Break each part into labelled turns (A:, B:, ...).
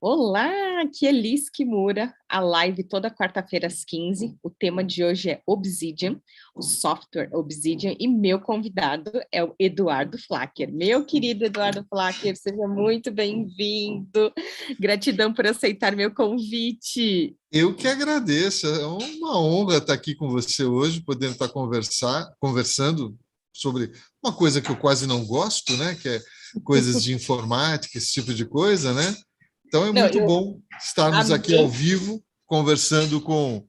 A: Olá, aqui é Liz Kimura, a live toda quarta-feira às 15. O tema de hoje é Obsidian, o software Obsidian, e meu convidado é o Eduardo Flacker. Meu querido Eduardo Flacker, seja muito bem-vindo. Gratidão por aceitar meu convite.
B: Eu que agradeço, é uma honra estar aqui com você hoje, podendo estar conversando sobre uma coisa que eu quase não gosto, né? Que é coisas de informática, esse tipo de coisa, né? Então é
A: Não,
B: muito
A: eu
B: bom estarmos aqui ao
A: amei,
B: vivo, conversando com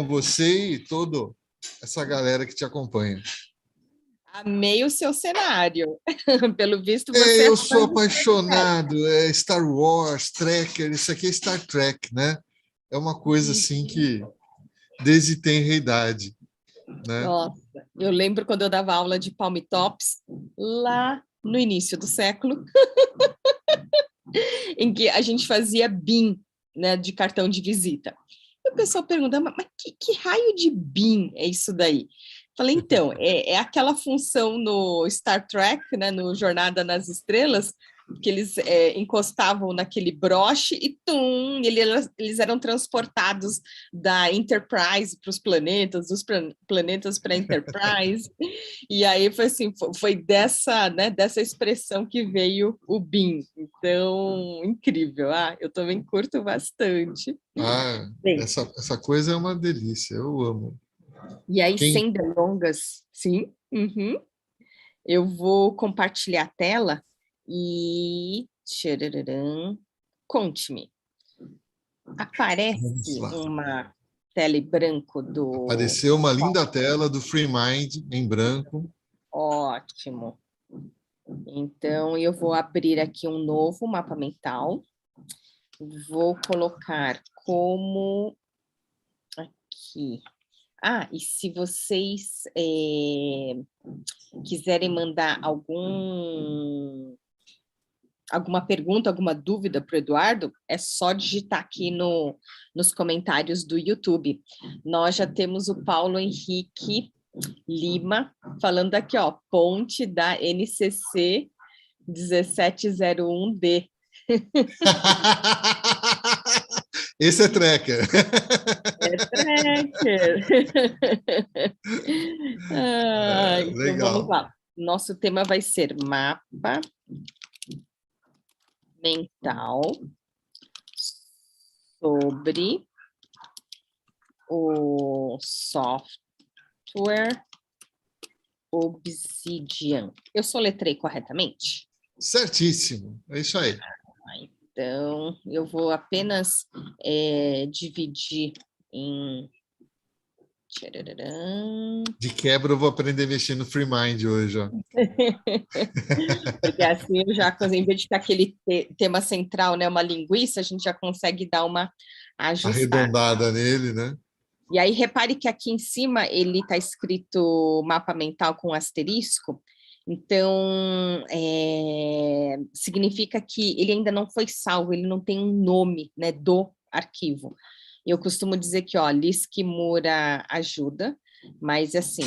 B: você e toda essa galera que te acompanha.
A: amei o seu cenário. Pelo visto, você
B: É,
A: é
B: eu
A: fã
B: sou
A: de Star Trek.
B: apaixonado, é Star Wars, Trekker, isso aqui é Star Trek, né? É uma coisa assim
A: Uhum.
B: que desde tenra idade, né?
A: Nossa, eu lembro quando eu dava aula de Palm Tops, lá no início do século, em que a gente fazia BIM, né, de cartão de visita. E o pessoal perguntava, mas que raio de BIM é isso daí? Falei, então, é aquela função no Star Trek, né, no Jornada nas Estrelas, que eles encostavam naquele broche e tum, eles eram transportados da Enterprise para os planetas, dos planetas para a Enterprise. E aí foi assim, foi dessa, né, dessa expressão que veio o BIM. Então, incrível. Ah, eu também curto bastante.
B: Ah,
A: Bem,
B: essa coisa é uma delícia, eu amo.
A: e aí,
B: Quem
A: sem delongas, sim, eu vou compartilhar a tela e... Tchararam. Conte-me,
B: Vamos
A: aparece
B: lá.
A: uma tela em branco do...
B: Apareceu uma linda tela do FreeMind em branco.
A: Ótimo. Então, eu vou abrir aqui um novo mapa mental. Vou colocar como aqui. Ah, e se vocês quiserem mandar alguma pergunta, alguma dúvida para o Eduardo, é só digitar aqui nos comentários do YouTube. Nós já temos o Paulo Henrique Lima falando aqui, ó, ponte da NCC 1701D.
B: Esse é Trekker.
A: É tracker. Então vamos
B: Legal.
A: lá. Nosso tema vai ser mapa mental sobre o software Obsidian. Eu soletrei corretamente?
B: Certíssimo. É isso aí.
A: Então, eu vou apenas dividir em...
B: De quebra, eu vou aprender a mexer no FreeMind hoje, ó.
A: Porque assim, eu já, em vez de ter aquele tema central, né, uma linguiça, a gente já consegue dar uma ajustada.
B: Arredondada nele, né?
A: E aí, repare que aqui em cima ele está escrito mapa mental com asterisco, então significa que ele ainda não foi salvo, ele não tem um nome, né, do arquivo. Eu costumo dizer que, ó, Liz Kimura ajuda, mas assim,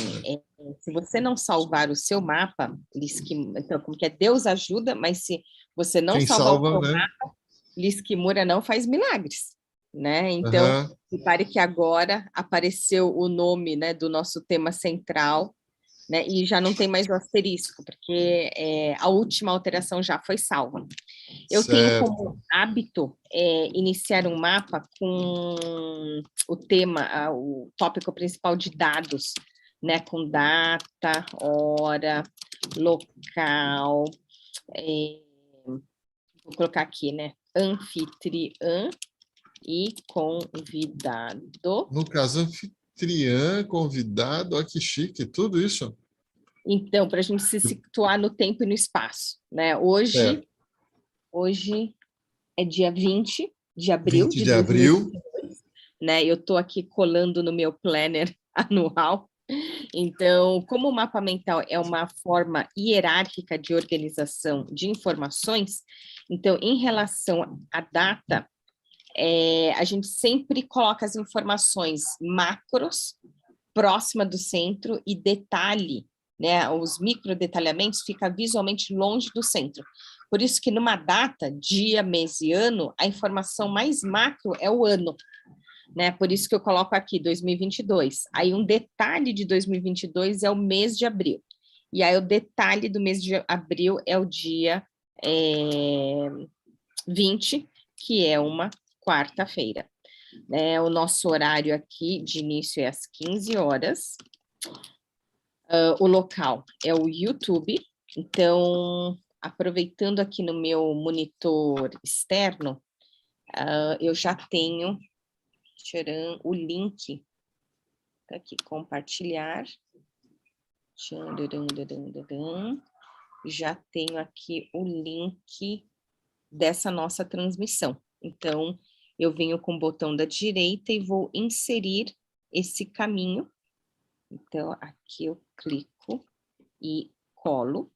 A: se você não salvar o seu mapa, então, como que é? Deus ajuda, mas se você não
B: Quem
A: salvar o
B: salva,
A: seu
B: né?
A: mapa, Liz Kimura não faz milagres, né? Então,
B: Aham.
A: repare que agora apareceu o nome, né, do nosso tema central, né, e já não tem mais o asterisco, porque a última alteração já foi salva. Eu tenho
B: Certo.
A: como hábito iniciar um mapa com o tema, o tópico principal de dados, né, com data, hora, local, vou colocar aqui, né, anfitriã e convidado.
B: No caso, anfitriã, convidado, ó, que chique, tudo isso.
A: Então, para a gente se situar no tempo e no espaço, né? Hoje,
B: Certo.
A: hoje é dia 20 de abril
B: 20
A: de
B: de abril.
A: 2022, né? Eu estou aqui colando no meu planner anual. Então, como o mapa mental é uma forma hierárquica de organização de informações, então, em relação à data, a gente sempre coloca as informações macros próxima do centro e detalhe, né, os microdetalhamentos fica visualmente longe do centro, Por isso que numa data, dia, mês e ano, a informação mais macro é o ano, né? Por isso que eu coloco aqui 2022. Aí um detalhe de 2022 é o mês de abril. E aí o detalhe do mês de abril é o dia 20, que é uma quarta-feira. O nosso horário aqui de início é às 15 horas. O local é o YouTube. Então, aproveitando aqui no meu monitor externo, eu já tenho o link. Tá aqui, compartilhar. Já tenho aqui o link dessa nossa transmissão. Então, eu venho com o botão da direita e vou inserir esse caminho. Então, aqui eu clico e colo.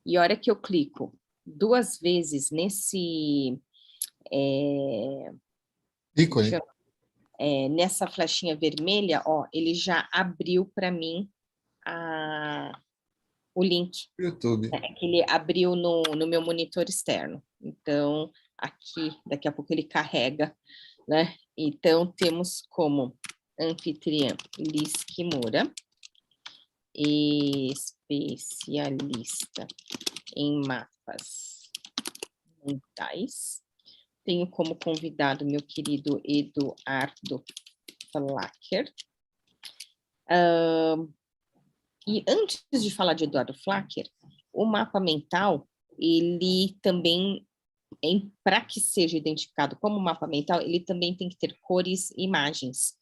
A: E a hora que eu clico 2 vezes nesse...
B: ícone.
A: Nessa flechinha vermelha, ó, ele já abriu para mim o link.
B: YouTube.
A: Que ele abriu no meu monitor externo. Então, aqui, daqui a pouco ele carrega, né? Então, temos como anfitriã Liz Kimura, especialista em mapas mentais. Tenho como convidado meu querido Eduardo Flacker. E antes de falar de Eduardo Flacker, o mapa mental, ele também, para que seja identificado como mapa mental, ele também tem que ter cores e imagens.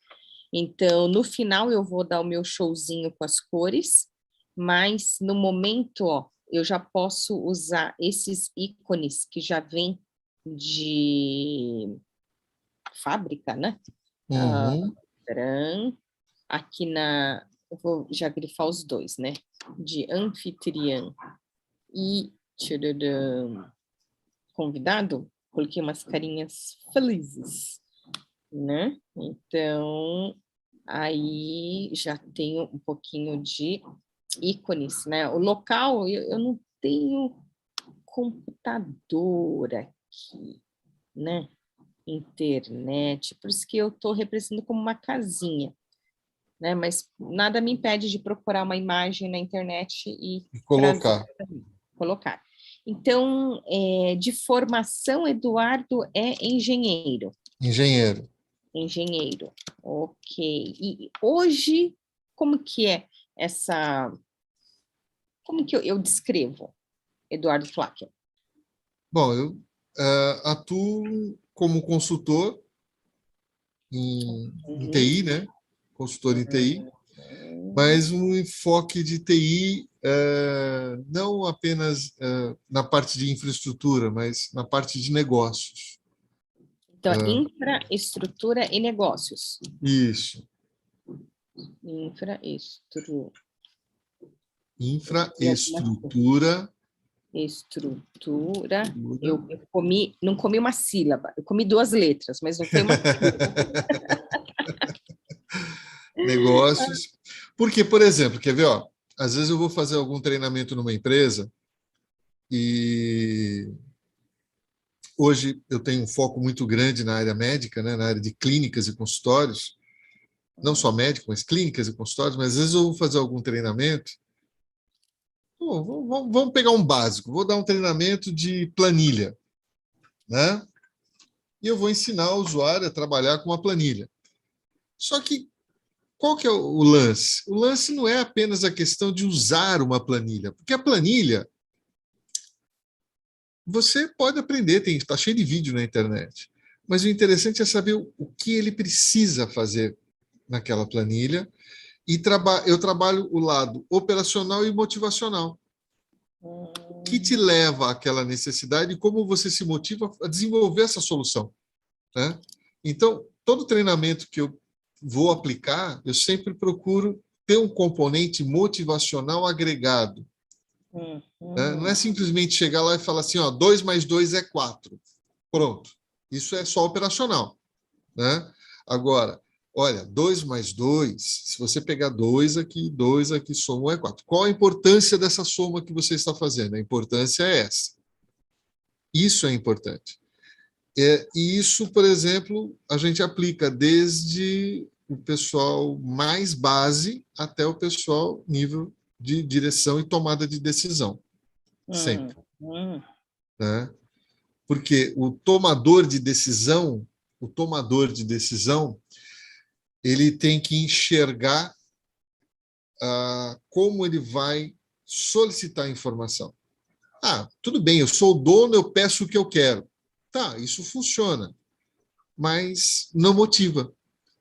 A: Então, no final, eu vou dar o meu showzinho com as cores, mas no momento, ó, eu já posso usar esses ícones que já vêm de fábrica, né?
B: Uhum.
A: Aqui eu vou já grifar os dois, né? De anfitriã e convidado, coloquei umas carinhas felizes, né? Então, aí já tenho um pouquinho de ícones, né? O local, eu não tenho computador aqui, né? Internet, por isso que eu estou representando como uma casinha, né? Mas nada me impede de procurar uma imagem na internet e
B: colocar.
A: Colocar. Então, de formação, Eduardo é engenheiro.
B: Engenheiro.
A: Engenheiro, ok. E hoje, como que é essa... Como que eu descrevo Eduardo Flacker?
B: Bom, eu atuo como consultor em TI, né? Consultor em TI, mas um enfoque de TI não apenas na parte de infraestrutura, mas na parte de negócios.
A: Então, infraestrutura e negócios.
B: Isso. Infraestrutura.
A: Eu comi, não comi uma sílaba, eu comi 2 letras, mas não foi uma sílaba.
B: Negócios. Porque, por exemplo, quer ver, ó, às vezes eu vou fazer algum treinamento numa empresa e hoje eu tenho um foco muito grande na área médica, né, na área de clínicas e consultórios, não só médico, mas clínicas e consultórios, mas às vezes eu vou fazer algum treinamento. Vamos pegar um básico, vou dar um treinamento de planilha, né? E eu vou ensinar o usuário a trabalhar com uma planilha. Só que qual que é o lance? O lance não é apenas a questão de usar uma planilha, porque a planilha você pode aprender, está cheio de vídeo na internet. Mas o interessante é saber o que ele precisa fazer naquela planilha. E eu trabalho o lado operacional e motivacional. O que te leva àquela necessidade e como você se motiva a desenvolver essa solução, né? Então, todo treinamento que eu vou aplicar, eu sempre procuro ter um componente motivacional agregado. Né? Não é simplesmente chegar lá e falar assim, ó, 2 mais 2 é 4. Pronto. Isso é só operacional. Né? Agora, olha, 2 mais 2, se você pegar 2 aqui, soma 1 é 4. Qual a importância dessa soma que você está fazendo? A importância é essa. Isso é importante. E isso, por exemplo, a gente aplica desde o pessoal mais base até o pessoal nível de direção e tomada de decisão. Sempre. Né? Porque o tomador de decisão, ele tem que enxergar como ele vai solicitar informação. Tudo bem, eu sou o dono, eu peço o que eu quero. Tá, isso funciona, mas não motiva.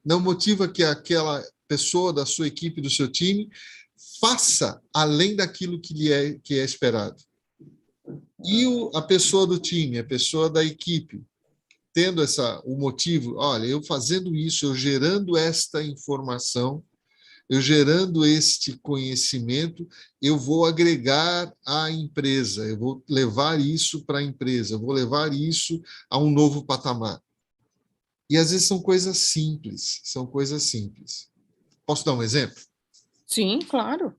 B: Não motiva que aquela pessoa da sua equipe, do seu time, faça além daquilo que é esperado. E a pessoa do time, a pessoa da equipe, tendo o motivo, olha, eu fazendo isso, eu gerando esta informação, eu gerando este conhecimento, eu vou agregar à empresa, eu vou levar isso para a empresa, eu vou levar isso a um novo patamar. E às vezes são coisas simples. Posso dar um exemplo?
A: Sim, claro.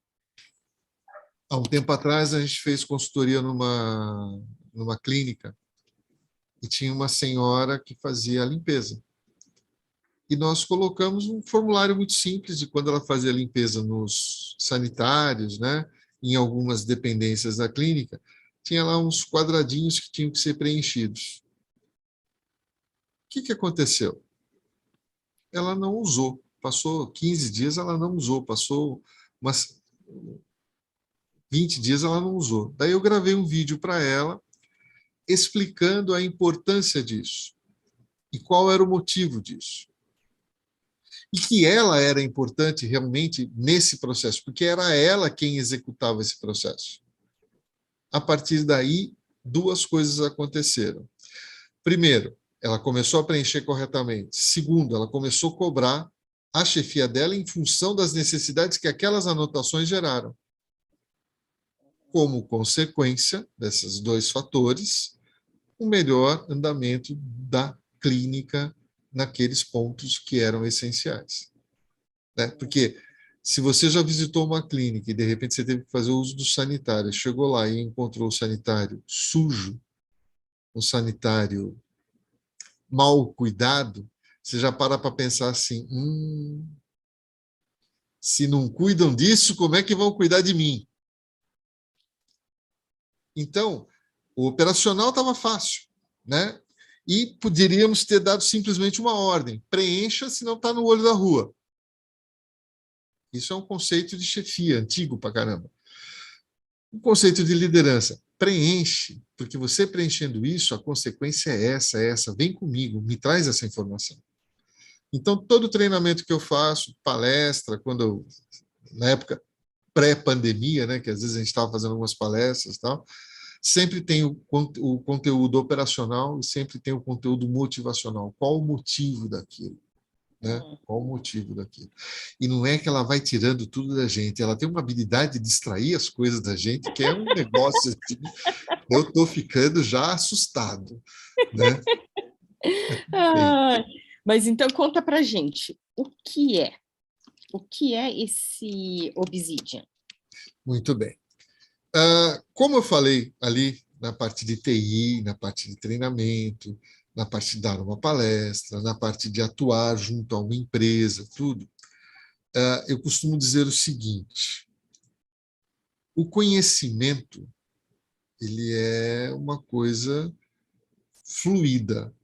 B: Há um tempo atrás, a gente fez consultoria numa clínica e tinha uma senhora que fazia a limpeza. E nós colocamos um formulário muito simples de quando ela fazia a limpeza nos sanitários, né, em algumas dependências da clínica, tinha lá uns quadradinhos que tinham que ser preenchidos. O que aconteceu? Ela não usou. Passou 15 dias, ela não usou. Passou umas 20 dias, ela não usou. Daí eu gravei um vídeo para ela explicando a importância disso e qual era o motivo disso. E que ela era importante realmente nesse processo, porque era ela quem executava esse processo. A partir daí, duas coisas aconteceram. Primeiro, ela começou a preencher corretamente. Segundo, ela começou a cobrar a chefia dela em função das necessidades que aquelas anotações geraram. Como consequência desses dois fatores, o melhor andamento da clínica naqueles pontos que eram essenciais. Né? Porque se você já visitou uma clínica e de repente você teve que fazer o uso do sanitário, chegou lá e encontrou o sanitário sujo, um sanitário mal cuidado, você já para pensar assim, se não cuidam disso, como é que vão cuidar de mim? Então, o operacional estava fácil, né? E poderíamos ter dado simplesmente uma ordem, preencha, senão está no olho da rua. Isso é um conceito de chefia, antigo pra caramba. O conceito de liderança, preenche, porque você preenchendo isso, a consequência é essa, vem comigo, me traz essa informação. Então, todo treinamento que eu faço, palestra, na época pré-pandemia, né, que às vezes a gente estava fazendo algumas palestras e tal, sempre tem o conteúdo operacional e sempre tem o conteúdo motivacional. Qual o motivo daquilo? Né? Qual o motivo daquilo? E não é que ela vai tirando tudo da gente, ela tem uma habilidade de distrair as coisas da gente, que é um negócio assim, eu estou ficando já assustado. Né?
A: Mas então conta pra gente, o que é esse Obsidian?
B: Muito bem. Como eu falei ali na parte de TI, na parte de treinamento, na parte de dar uma palestra, na parte de atuar junto a uma empresa, tudo, eu costumo dizer o seguinte: o conhecimento ele é uma coisa fluida.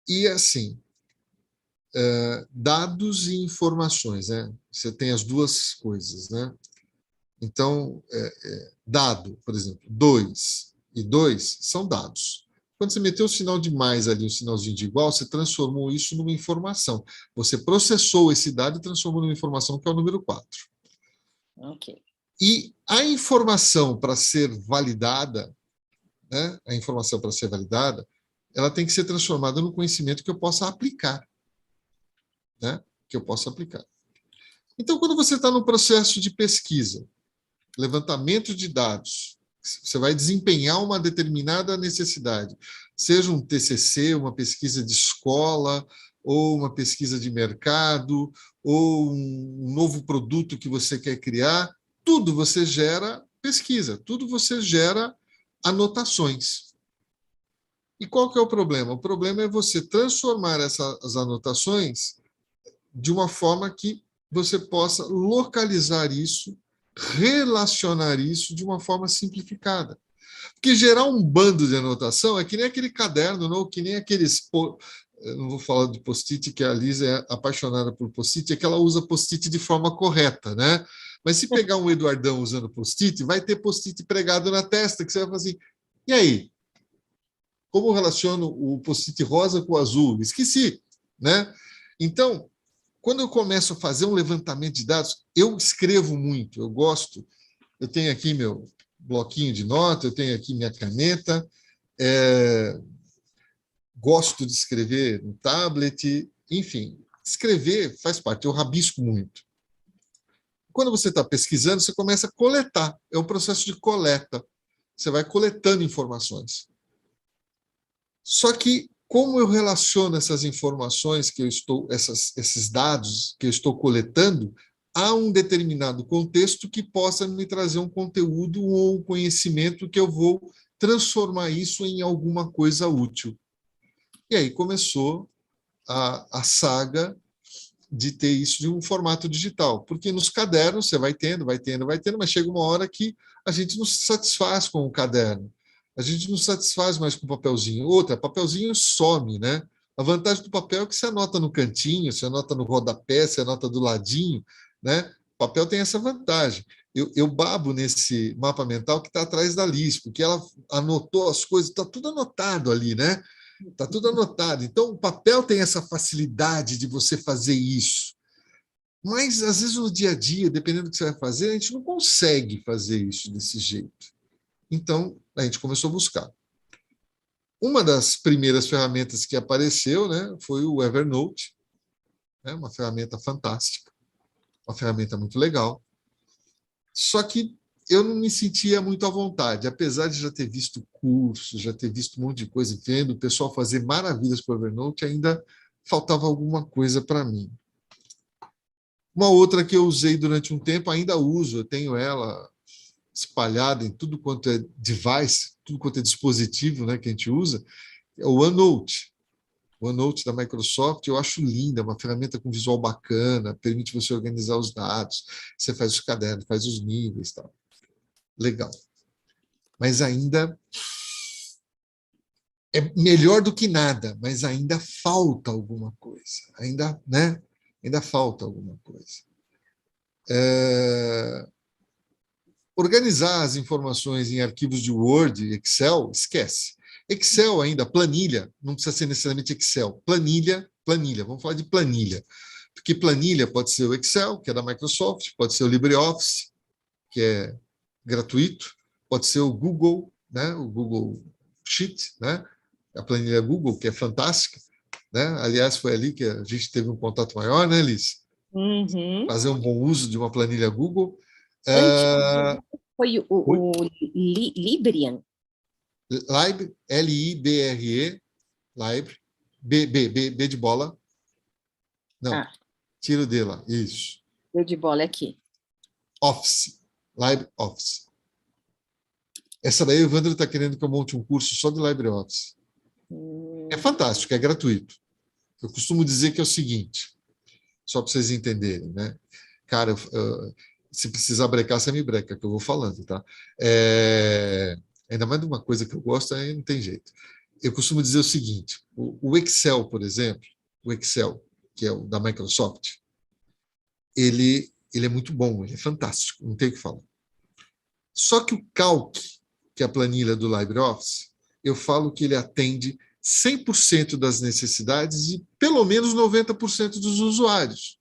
B: E assim, dados e informações, né? Você tem as duas coisas, né? Então, dado, por exemplo, 2 e 2 são dados. Quando você meteu o sinal de mais ali, o sinalzinho de igual, você transformou isso numa informação. Você processou esse dado e transformou numa informação que é o número 4.
A: Ok.
B: E a informação para ser validada, né, ela tem que ser transformada no conhecimento que eu possa aplicar. Né, que eu possa aplicar. Então, quando você está no processo de pesquisa, levantamento de dados, você vai desempenhar uma determinada necessidade, seja um TCC, uma pesquisa de escola, ou uma pesquisa de mercado, ou um novo produto que você quer criar, tudo você gera pesquisa, tudo você gera anotações. E qual que é o problema? O problema é você transformar essas anotações de uma forma que você possa localizar isso, relacionar isso de uma forma simplificada. Porque gerar um bando de anotação é que nem aquele caderno, não? Que nem aqueles... Eu não vou falar de post-it, que a Lisa é apaixonada por post-it, é que ela usa post-it de forma correta, né? Mas se pegar um Eduardão usando post-it, vai ter post-it pregado na testa, que você vai falar assim, e aí? Como eu relaciono o post-it rosa com o azul? Esqueci, né? Então, quando eu começo a fazer um levantamento de dados, eu escrevo muito, eu gosto. Eu tenho aqui meu bloquinho de nota, eu tenho aqui minha caneta, gosto de escrever no tablet, enfim, escrever faz parte, eu rabisco muito. Quando você está pesquisando, você começa a coletar, é um processo de coleta, você vai coletando informações. Só que, como eu relaciono essas informações que eu estou, esses dados que eu estou coletando, a um determinado contexto que possa me trazer um conteúdo ou um conhecimento que eu vou transformar isso em alguma coisa útil. E aí começou a saga de ter isso de um formato digital, porque nos cadernos você vai tendo, mas chega uma hora que a gente não se satisfaz com o caderno. A gente não se satisfaz mais com o papelzinho. Outra, papelzinho some, né? A vantagem do papel é que você anota no cantinho, você anota no rodapé, você anota do ladinho, né? O papel tem essa vantagem. Eu babo nesse mapa mental que está atrás da Liz, porque ela anotou as coisas, está tudo anotado ali, né? Está tudo anotado. Então, o papel tem essa facilidade de você fazer isso. Mas, às vezes, no dia a dia, dependendo do que você vai fazer, a gente não consegue fazer isso desse jeito. Então, a gente começou a buscar. Uma das primeiras ferramentas que apareceu, né, foi o Evernote, né, uma ferramenta fantástica, uma ferramenta muito legal. Só que eu não me sentia muito à vontade, apesar de já ter visto cursos, já ter visto um monte de coisa, vendo o pessoal fazer maravilhas com o Evernote, ainda faltava alguma coisa para mim. Uma outra que eu usei durante um tempo, ainda uso, eu tenho ela espalhada em tudo quanto é device, tudo quanto é dispositivo, né, que a gente usa, é o OneNote. O OneNote da Microsoft, eu acho linda, uma ferramenta com visual bacana, permite você organizar os dados, você faz os cadernos, faz os níveis, tal. Legal. Mas ainda é melhor do que nada, mas ainda falta alguma coisa. Ainda, né? Ainda falta alguma coisa. Organizar as informações em arquivos de Word e Excel, esquece. Excel ainda, planilha, não precisa ser necessariamente Excel. Planilha, vamos falar de planilha. Porque planilha pode ser o Excel, que é da Microsoft, pode ser o LibreOffice, que é gratuito, pode ser o Google, né? O Google Sheet, né? A planilha Google, que é fantástica, né? Aliás, foi ali que a gente teve um contato maior, né, Liz?
A: Uhum.
B: Fazer um bom uso de uma planilha Google.
A: Antes foi o Librian.
B: Libre, Libre, Libre, B de bola. Não, tiro de lá, isso.
A: Deu de bola aqui.
B: Office, LibreOffice. Essa daí o Evandro está querendo que eu monte um curso só de LibreOffice. É fantástico, é gratuito. Eu costumo dizer que é o seguinte, só para vocês entenderem, né? Cara, se precisar brecar, você me breca, que eu vou falando, tá? Ainda mais de uma coisa que eu gosto, aí não tem jeito. Eu costumo dizer o seguinte, o Excel, por exemplo, o Excel, que é o da Microsoft, ele é muito bom, ele é fantástico, não tem o que falar. Só que o Calc, que é a planilha do LibreOffice, eu falo que ele atende 100% das necessidades e pelo menos 90% dos usuários.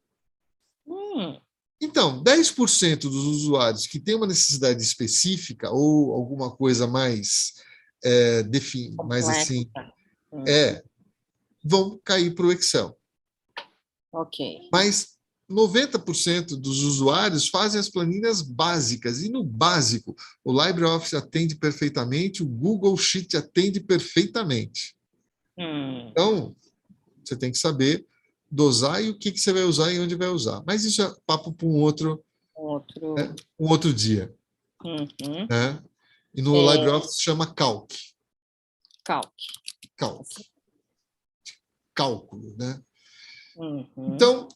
B: Então, 10% dos usuários que têm uma necessidade específica ou alguma coisa mais, mais assim, vão cair para o Excel.
A: Ok.
B: Mas 90% dos usuários fazem as planilhas básicas, e no básico, o LibreOffice atende perfeitamente, o Google Sheet atende perfeitamente. Então, você tem que saber dosar e o que você vai usar e onde vai usar. Mas isso é papo para um outro dia. Né? E no LibreOffice chama Calc.
A: Calc.
B: Calc. Cálculo, né?
A: Uhum.
B: Então,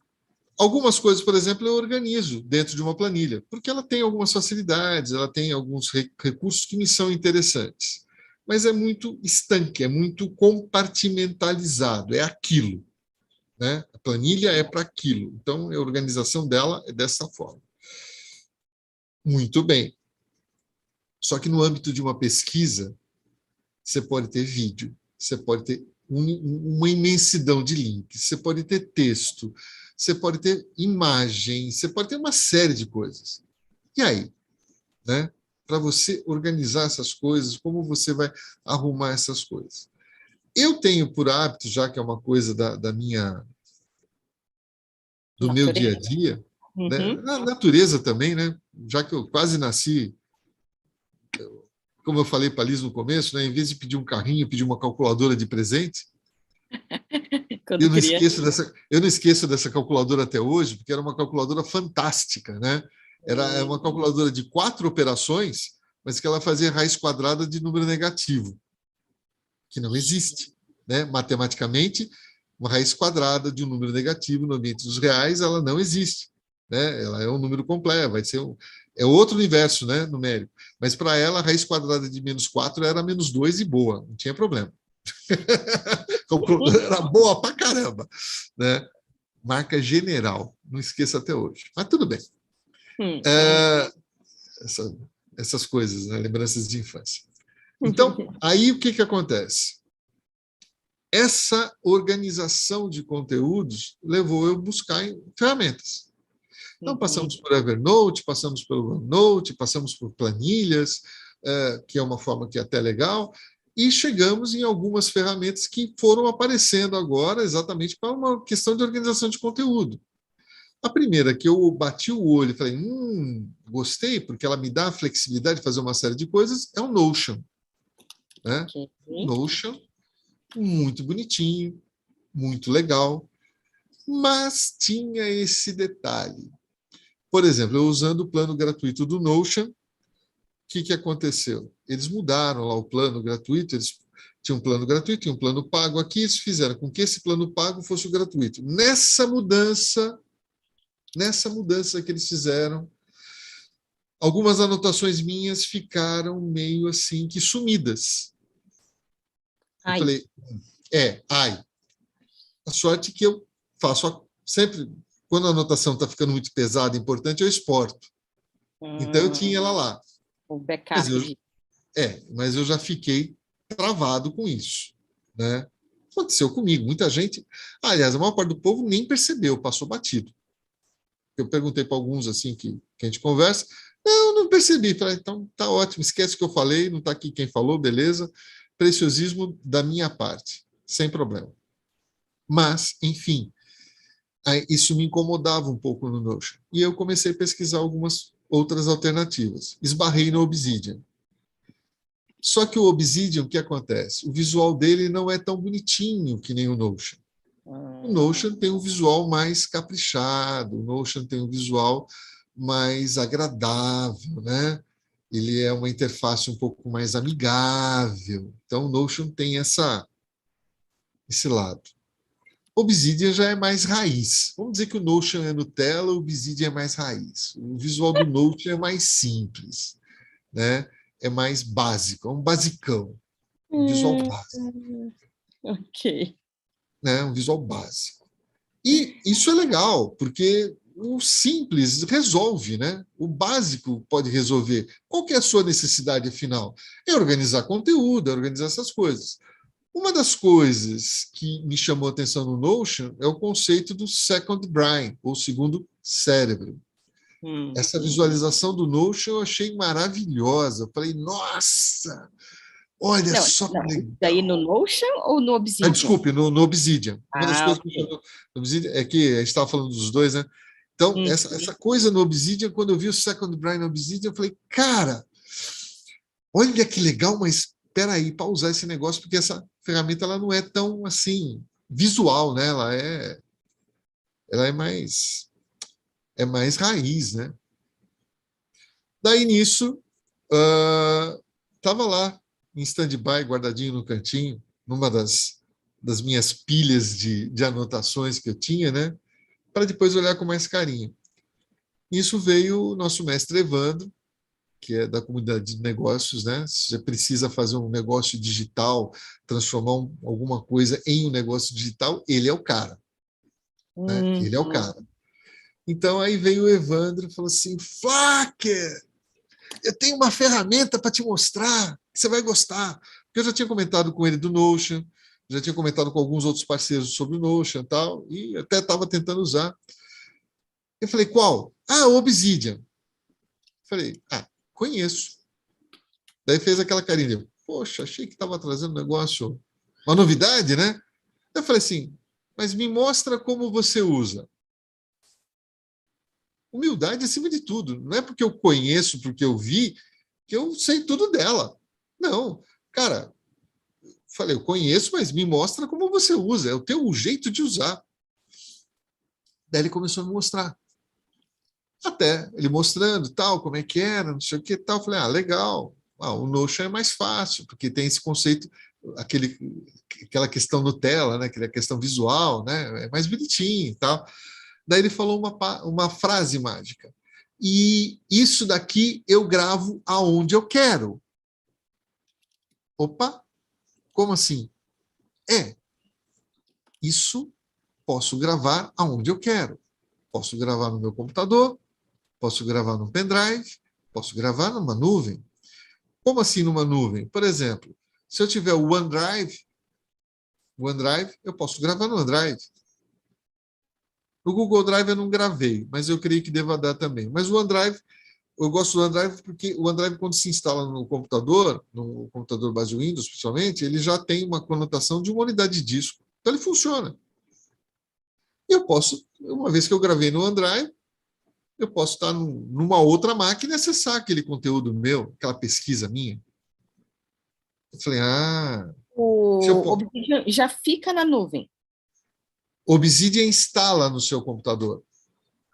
B: algumas coisas, por exemplo, eu organizo dentro de uma planilha, porque ela tem algumas facilidades, ela tem alguns recursos que me são interessantes. Mas é muito estanque, é muito compartimentalizado, é aquilo, né? A planilha é para aquilo. Então, a organização dela é dessa forma. Muito bem. Só que no âmbito de uma pesquisa, você pode ter vídeo, você pode ter uma imensidão de links, você pode ter texto, você pode ter imagem, você pode ter uma série de coisas. E aí, né? Para você organizar essas coisas, como você vai arrumar essas coisas? Eu tenho por hábito, já que é uma coisa do meu dia a dia, né?
A: Uhum.
B: Na natureza também, né? Já que eu quase nasci, como eu falei para a Liz no começo, né? Em vez de pedir um carrinho, pedir uma calculadora de presente.
A: Quando criança.
B: Eu não esqueço dessa calculadora até hoje, porque era uma calculadora fantástica, né? Era uma calculadora de 4 operações, mas que ela fazia raiz quadrada de número negativo, que não existe, né? Matematicamente, uma raiz quadrada de um número negativo no ambiente dos reais, ela não existe, né? Ela é um número completo, é outro universo, né, numérico. Mas para ela, a raiz quadrada de -4 era -2 e boa, não tinha problema. Era boa pra caramba, né? Marca general, não esqueça até hoje. Mas tudo bem. Essa, essas coisas, né? Lembranças de infância. Então, aí o que acontece? Essa organização de conteúdos levou eu a buscar ferramentas. Então, passamos por Evernote, passamos pelo OneNote, passamos por planilhas, que é uma forma que é até legal, e chegamos em algumas ferramentas que foram aparecendo agora exatamente para uma questão de organização de conteúdo. A primeira que eu bati o olho e falei, gostei, porque ela me dá a flexibilidade de fazer uma série de coisas, é o Notion. Né? O Notion, muito bonitinho, muito legal, mas tinha esse detalhe. Por exemplo, eu usando o plano gratuito do Notion, o que aconteceu? Eles mudaram lá o plano gratuito, eles tinham um plano gratuito e um plano pago aqui, eles fizeram com que esse plano pago fosse o gratuito. Nessa mudança que eles fizeram, algumas anotações minhas ficaram meio assim que sumidas. Eu falei, a sorte que eu faço sempre, quando a anotação está ficando muito pesada, importante, eu exporto. Então eu tinha ela lá.
A: O backup.
B: Mas eu já fiquei travado com isso, né? Aconteceu comigo, muita gente, aliás, a maior parte do povo nem percebeu, passou batido. Eu perguntei para alguns assim que a gente conversa, não percebi. Falei, então tá ótimo, esquece o que eu falei, não está aqui quem falou, beleza. Preciosismo da minha parte, sem problema. Mas, enfim, isso me incomodava um pouco no Notion. E eu comecei a pesquisar algumas outras alternativas. Esbarrei no Obsidian. Só que o Obsidian, o que acontece? O visual dele não é tão bonitinho que nem o Notion. O Notion tem um visual mais caprichado, o Notion tem um visual mais agradável, né? Ele é uma interface um pouco mais amigável. Então, o Notion tem esse lado. O Obsidian já é mais raiz. Vamos dizer que o Notion é Nutella, o Obsidian é mais raiz. O visual do Notion é mais simples, né? É mais básico, é um basicão. Um visual básico.
A: Ok.
B: Né? Um visual básico. E isso é legal, porque o simples resolve, né? O básico pode resolver. Qual que é a sua necessidade, afinal? É organizar conteúdo, é organizar essas coisas. Uma das coisas que me chamou a atenção no Notion é o conceito do second brain, ou segundo cérebro. Essa visualização do Notion eu achei maravilhosa. Eu falei, nossa, olha só que legal.
A: Daí no Notion ou no Obsidian?
B: Desculpe, no Obsidian. Uma das coisas que no Obsidian é que a gente estava falando dos dois, né? Então, essa coisa no Obsidian, quando eu vi o Second Brain no Obsidian, eu falei, cara, olha que legal, mas espera aí, para usar esse negócio, porque essa ferramenta ela não é tão assim visual, né? Ela é mais raiz, né? Daí nisso, estava lá, em stand-by, guardadinho no cantinho, numa das minhas pilhas de anotações que eu tinha, né? Para depois olhar com mais carinho. Isso veio o nosso mestre Evandro, que é da comunidade de negócios, né? Se você precisa fazer um negócio digital, transformar alguma coisa em um negócio digital, ele é o cara, né? Ele é o cara. Então, aí veio o Evandro e falou assim, Flacker, eu tenho uma ferramenta para te mostrar, que você vai gostar. Porque eu já tinha comentado com ele do Notion, já tinha comentado com alguns outros parceiros sobre o Notion e tal, e até estava tentando usar. Eu falei, qual? Ah, o Obsidian. Falei, conheço. Daí fez aquela carinha de, poxa, achei que estava trazendo um negócio, uma novidade, né? Eu falei assim, mas me mostra como você usa. Humildade acima de tudo. Não é porque eu conheço, porque eu vi, que eu sei tudo dela. Não. Cara, falei, eu conheço, mas me mostra como você usa. É o teu jeito de usar. Daí ele começou a me mostrar. Até ele mostrando tal, como é que era, não sei o que tal. Eu falei, legal. O Notion é mais fácil, porque tem esse conceito, aquela questão Nutella, né? Aquela questão visual, né? É mais bonitinho e tal. Daí ele falou uma frase mágica. E isso daqui eu gravo aonde eu quero. Opa, como assim? Isso posso gravar aonde eu quero. Posso gravar no meu computador, posso gravar no pendrive, posso gravar numa nuvem. Como assim numa nuvem? Por exemplo, se eu tiver o OneDrive, eu posso gravar no OneDrive. No Google Drive eu não gravei, mas eu creio que deva dar também. Mas o OneDrive, eu gosto do OneDrive porque o OneDrive, quando se instala no computador base Windows, principalmente, ele já tem uma conotação de uma unidade de disco. Então ele funciona. E eu posso, uma vez que eu gravei no OneDrive, eu posso estar numa outra máquina e acessar aquele conteúdo meu, aquela pesquisa minha. Eu falei, se eu
A: O Obsidian já fica na nuvem.
B: Obsidian instala no seu computador,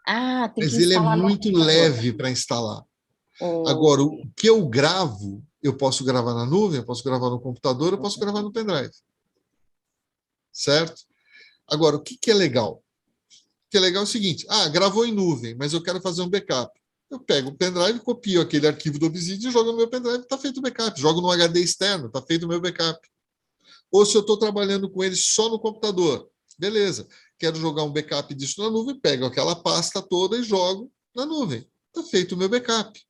A: Tem que
B: mas ele é
A: instalar no
B: muito
A: computador.
B: leve para instalar. Agora,
A: Oh,
B: o que eu gravo, eu posso gravar na nuvem, eu posso gravar no computador, eu posso gravar no pendrive. Certo? Agora, o que é legal? O que é legal é o seguinte, gravou em nuvem, mas eu quero fazer um backup. Eu pego o pendrive, copio aquele arquivo do Obsidian, jogo no meu pendrive, está feito o backup. Jogo no HD externo, está feito o meu backup. Ou se eu estou trabalhando com ele só no computador, beleza. Quero jogar um backup disso na nuvem, pego aquela pasta toda e jogo na nuvem. Está feito o meu backup.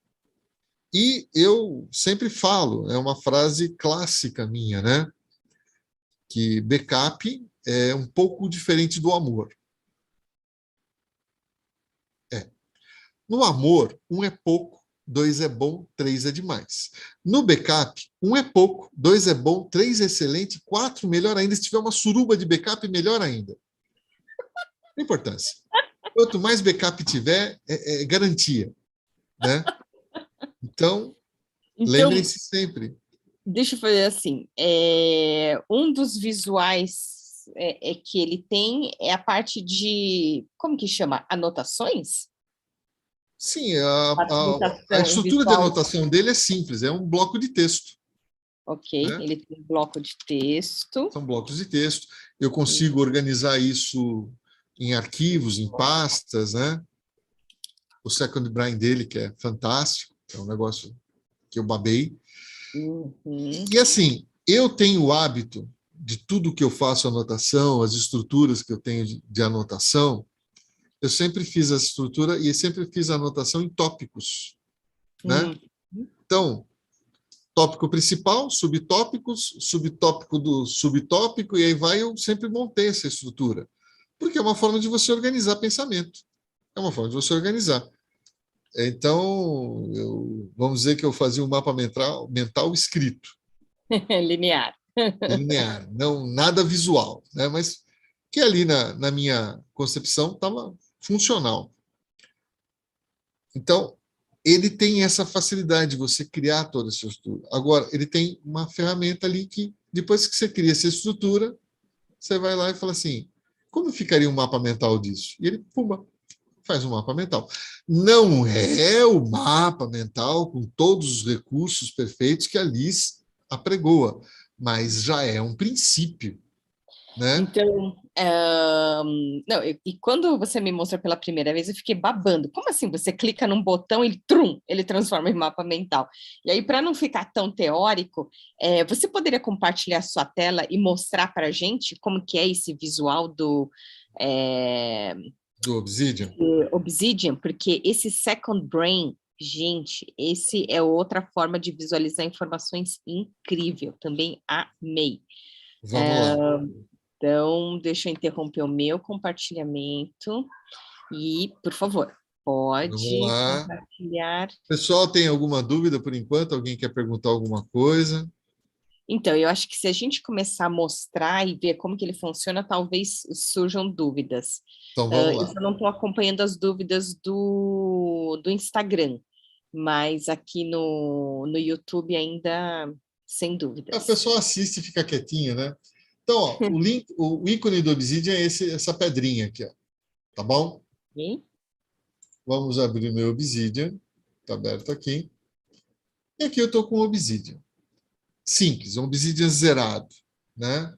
B: E eu sempre falo, é uma frase clássica minha, né? Que backup é um pouco diferente do amor. No amor, um é pouco, dois é bom, três é demais. No backup, um é pouco, dois é bom, três é excelente, quatro melhor ainda. Se tiver uma suruba de backup, melhor ainda. Não importância. Quanto mais backup tiver, é garantia, né? Então,
A: então,
B: lembrem-se sempre.
A: deixa eu fazer assim. Um dos visuais que ele tem é a parte de, como que chama? Anotações?
B: Sim, a
A: Apresentação
B: estrutura de
A: visual.
B: anotação dele é simples, é um bloco de texto,
A: Ok,
B: né?
A: ele tem um bloco de texto.
B: São blocos de texto. Eu consigo organizar isso em arquivos, em pastas, né? O Second Brain dele, que é fantástico, é um negócio que eu babei.
A: Uhum.
B: E assim, eu tenho o hábito de tudo que eu faço anotação, as estruturas que eu tenho de anotação, eu sempre fiz a estrutura e sempre fiz a anotação em tópicos, né?
A: Uhum.
B: Então, tópico principal, subtópicos, subtópico do subtópico, e aí vai, eu sempre montei essa estrutura. Porque é uma forma de você organizar pensamento. É uma forma de você organizar. Então, vamos dizer que eu fazia um mapa mental escrito,
A: Linear.
B: linear, não nada visual, né? Mas que ali na minha concepção estava funcional. Então, ele tem essa facilidade de você criar toda essa estrutura. Agora, ele tem uma ferramenta ali que, depois que você cria essa estrutura, você vai lá e fala assim, como ficaria um mapa mental disso? E ele, puma, faz um mapa mental. Não é o mapa mental com todos os recursos perfeitos que a Liz apregoa, mas já é um princípio, né?
A: Então, não, e quando você me mostrou pela primeira vez, eu fiquei babando. Como assim? Você clica num botão e trum, ele transforma em mapa mental. E aí, para não ficar tão teórico, você poderia compartilhar sua tela e mostrar para a gente como que é esse visual é,
B: Do Obsidian.
A: do Obsidian? Porque esse Second Brain, gente, esse é outra forma de visualizar informações incrível. Também amei.
B: Vamos lá.
A: Então, deixa eu interromper o meu compartilhamento e, por favor,
B: Vamos
A: pode
B: lá.
A: compartilhar.
B: Pessoal, tem alguma dúvida por enquanto? Alguém quer perguntar alguma coisa?
A: Então, eu acho que se a gente começar a mostrar e ver como que ele funciona, talvez surjam dúvidas.
B: Então vamos
A: Eu
B: lá.
A: só não estou acompanhando as dúvidas do Instagram, mas aqui no YouTube ainda sem
B: A
A: dúvidas.
B: pessoa assiste e fica quietinha, né? Então, ó, o ícone do Obsidian é essa pedrinha aqui, ó, tá bom?
A: Ok?
B: Vamos abrir o meu Obsidian, está aberto aqui. E aqui eu estou com o Obsidian. Simples, um Obsidian zerado, né?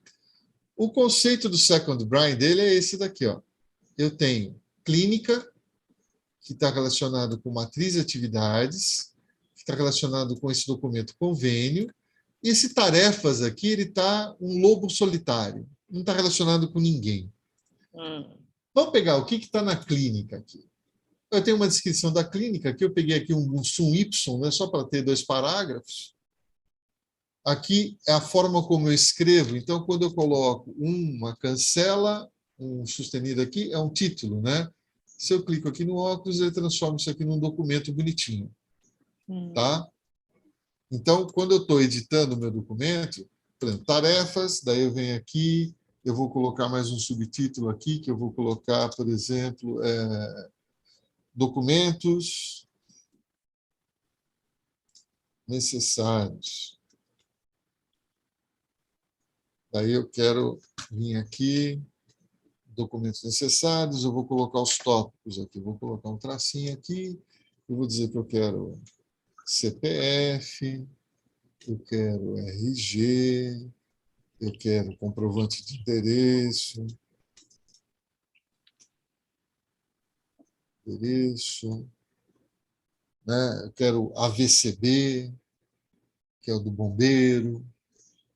B: O conceito do Second Brain dele é esse daqui, ó. Eu tenho clínica, que está relacionado com matriz de atividades, que está relacionado com esse documento convênio, e esse tarefas aqui, ele está um lobo solitário, não está relacionado com ninguém.
A: Hum.
B: Vamos pegar o que está na clínica aqui. Eu tenho uma descrição da clínica, que eu peguei aqui um sum Y, né, só para ter 2 parágrafos. Aqui é a forma como eu escrevo. Então, quando eu coloco uma cancela, um sustenido aqui, é um título, né? Se eu clico aqui no óculos, ele transforma isso aqui num documento bonitinho, tá? Então, quando eu estou editando o meu documento, por exemplo, tarefas, daí eu venho aqui, eu vou colocar mais um subtítulo aqui, que eu vou colocar, por exemplo, documentos necessários. Daí eu quero vir aqui, documentos necessários, eu vou colocar os tópicos aqui, vou colocar um tracinho aqui, eu vou dizer que eu quero CPF, eu quero RG, eu quero comprovante de endereço, né? Eu quero AVCB, que é o do bombeiro,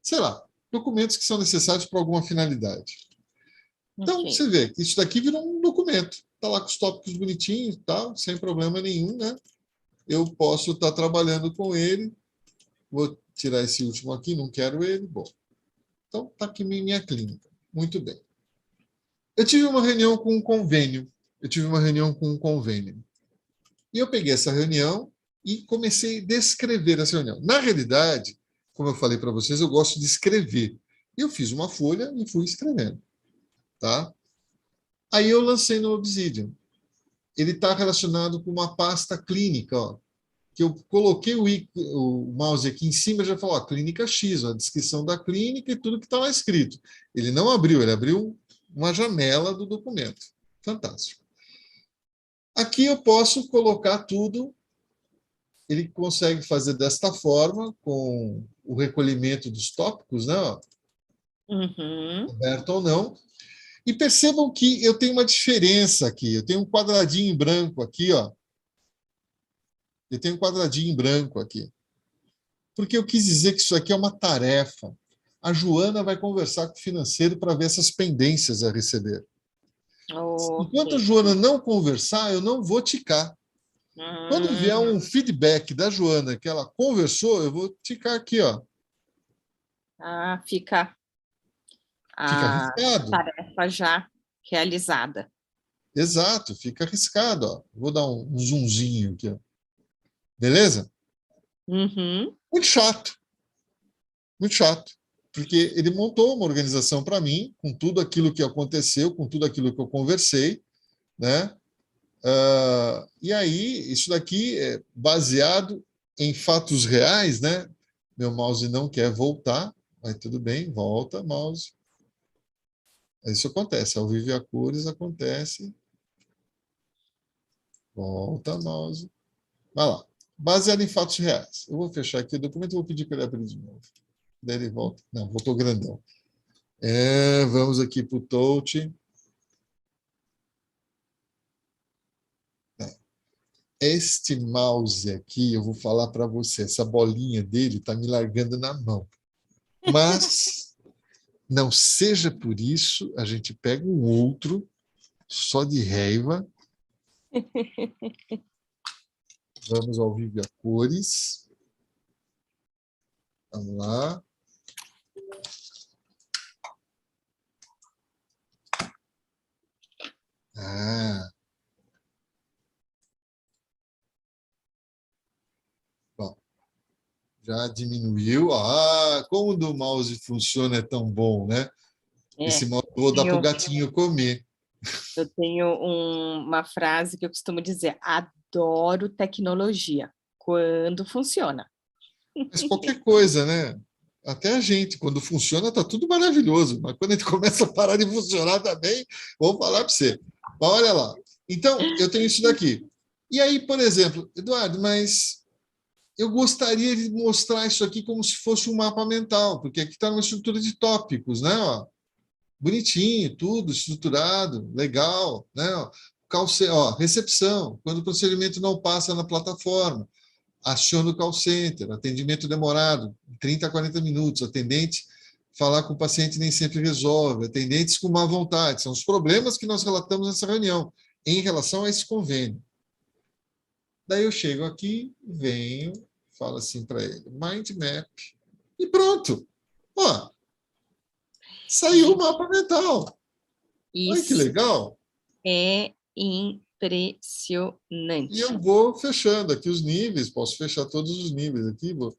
B: sei lá, documentos que são necessários para alguma finalidade. Então,
A: Ok.
B: você vê que isso daqui virou um documento. Está lá com os tópicos bonitinhos e tal, sem problema nenhum, né? Eu posso estar trabalhando com ele. Vou tirar esse último aqui, não quero ele. Bom, então está aqui minha clínica. Muito bem. Eu tive uma reunião com um convênio. E eu peguei essa reunião e comecei a descrever essa reunião. Na realidade, como eu falei para vocês, eu gosto de escrever. E eu fiz uma folha e fui escrevendo. Tá? Aí eu lancei no Obsidian. Ele está relacionado com uma pasta clínica, ó, que eu coloquei o mouse aqui em cima e já falou, ó, clínica X, ó, a descrição da clínica e tudo que está lá escrito. Ele não abriu, ele abriu uma janela do documento. Fantástico. Aqui eu posso colocar tudo, ele consegue fazer desta forma, com o recolhimento dos tópicos, né, ó,
A: Uhum.
B: aberto ou não. E percebam que eu tenho uma diferença aqui. Eu tenho um quadradinho em branco aqui, ó. Eu tenho um quadradinho em branco aqui. Porque eu quis dizer que isso aqui é uma tarefa. A Joana vai conversar com o financeiro para ver essas pendências a receber. Enquanto a
A: Ok.
B: Joana não conversar, eu não vou ticar. Quando vier
A: Hum.
B: um feedback da Joana que ela conversou, eu vou ticar aqui, ó.
A: Fica
B: Fica
A: a
B: arriscado.
A: tarefa já realizada.
B: Exato, fica arriscado, ó. Vou dar um zoomzinho aqui, ó. Beleza?
A: Uhum.
B: Muito chato, muito chato. Porque ele montou uma organização para mim, com tudo aquilo que aconteceu, com tudo aquilo que eu conversei, né? E aí, isso daqui é baseado em fatos reais, né? Meu mouse não quer voltar, mas tudo bem, volta, mouse. Isso acontece, ao vivo e a cores acontece. Volta, mouse. Vai lá. Baseado em fatos reais. Eu vou fechar aqui o documento e vou pedir para ele abrir de novo. Daí ele volta. Não, voltou grandão. Vamos aqui para o touch. Este mouse aqui, eu vou falar para você, essa bolinha dele está me largando na mão. Mas não seja por isso, a gente pega um outro, só de raiva. Vamos ao vivo a cores. Vamos lá. Bom, já diminuiu. Como o do mouse funciona é tão bom, né? Esse mouse vou dar para o gatinho comer.
A: Eu tenho uma frase que eu costumo dizer: adoro tecnologia, quando funciona.
B: Mas qualquer coisa, né? Até a gente, quando funciona, está tudo maravilhoso. Mas quando a gente começa a parar de funcionar também, vou falar para você. Mas olha lá. Então, eu tenho isso daqui. E aí, por exemplo, Eduardo, mas eu gostaria de mostrar isso aqui como se fosse um mapa mental, porque aqui está uma estrutura de tópicos, né? Ó, bonitinho, tudo estruturado, legal, né? Recepção, quando o procedimento não passa na plataforma. Aciona o call center, atendimento demorado, 30 a 40 minutos, atendente falar com o paciente nem sempre resolve, atendentes com má vontade, são os problemas que nós relatamos nessa reunião em relação a esse convênio. Daí eu chego aqui, venho, falo assim para ele, mind map, e pronto. Ó, saiu o mapa mental. Olha que legal.
A: É impressionante.
B: E eu vou fechando aqui os níveis, posso fechar todos os níveis aqui, vou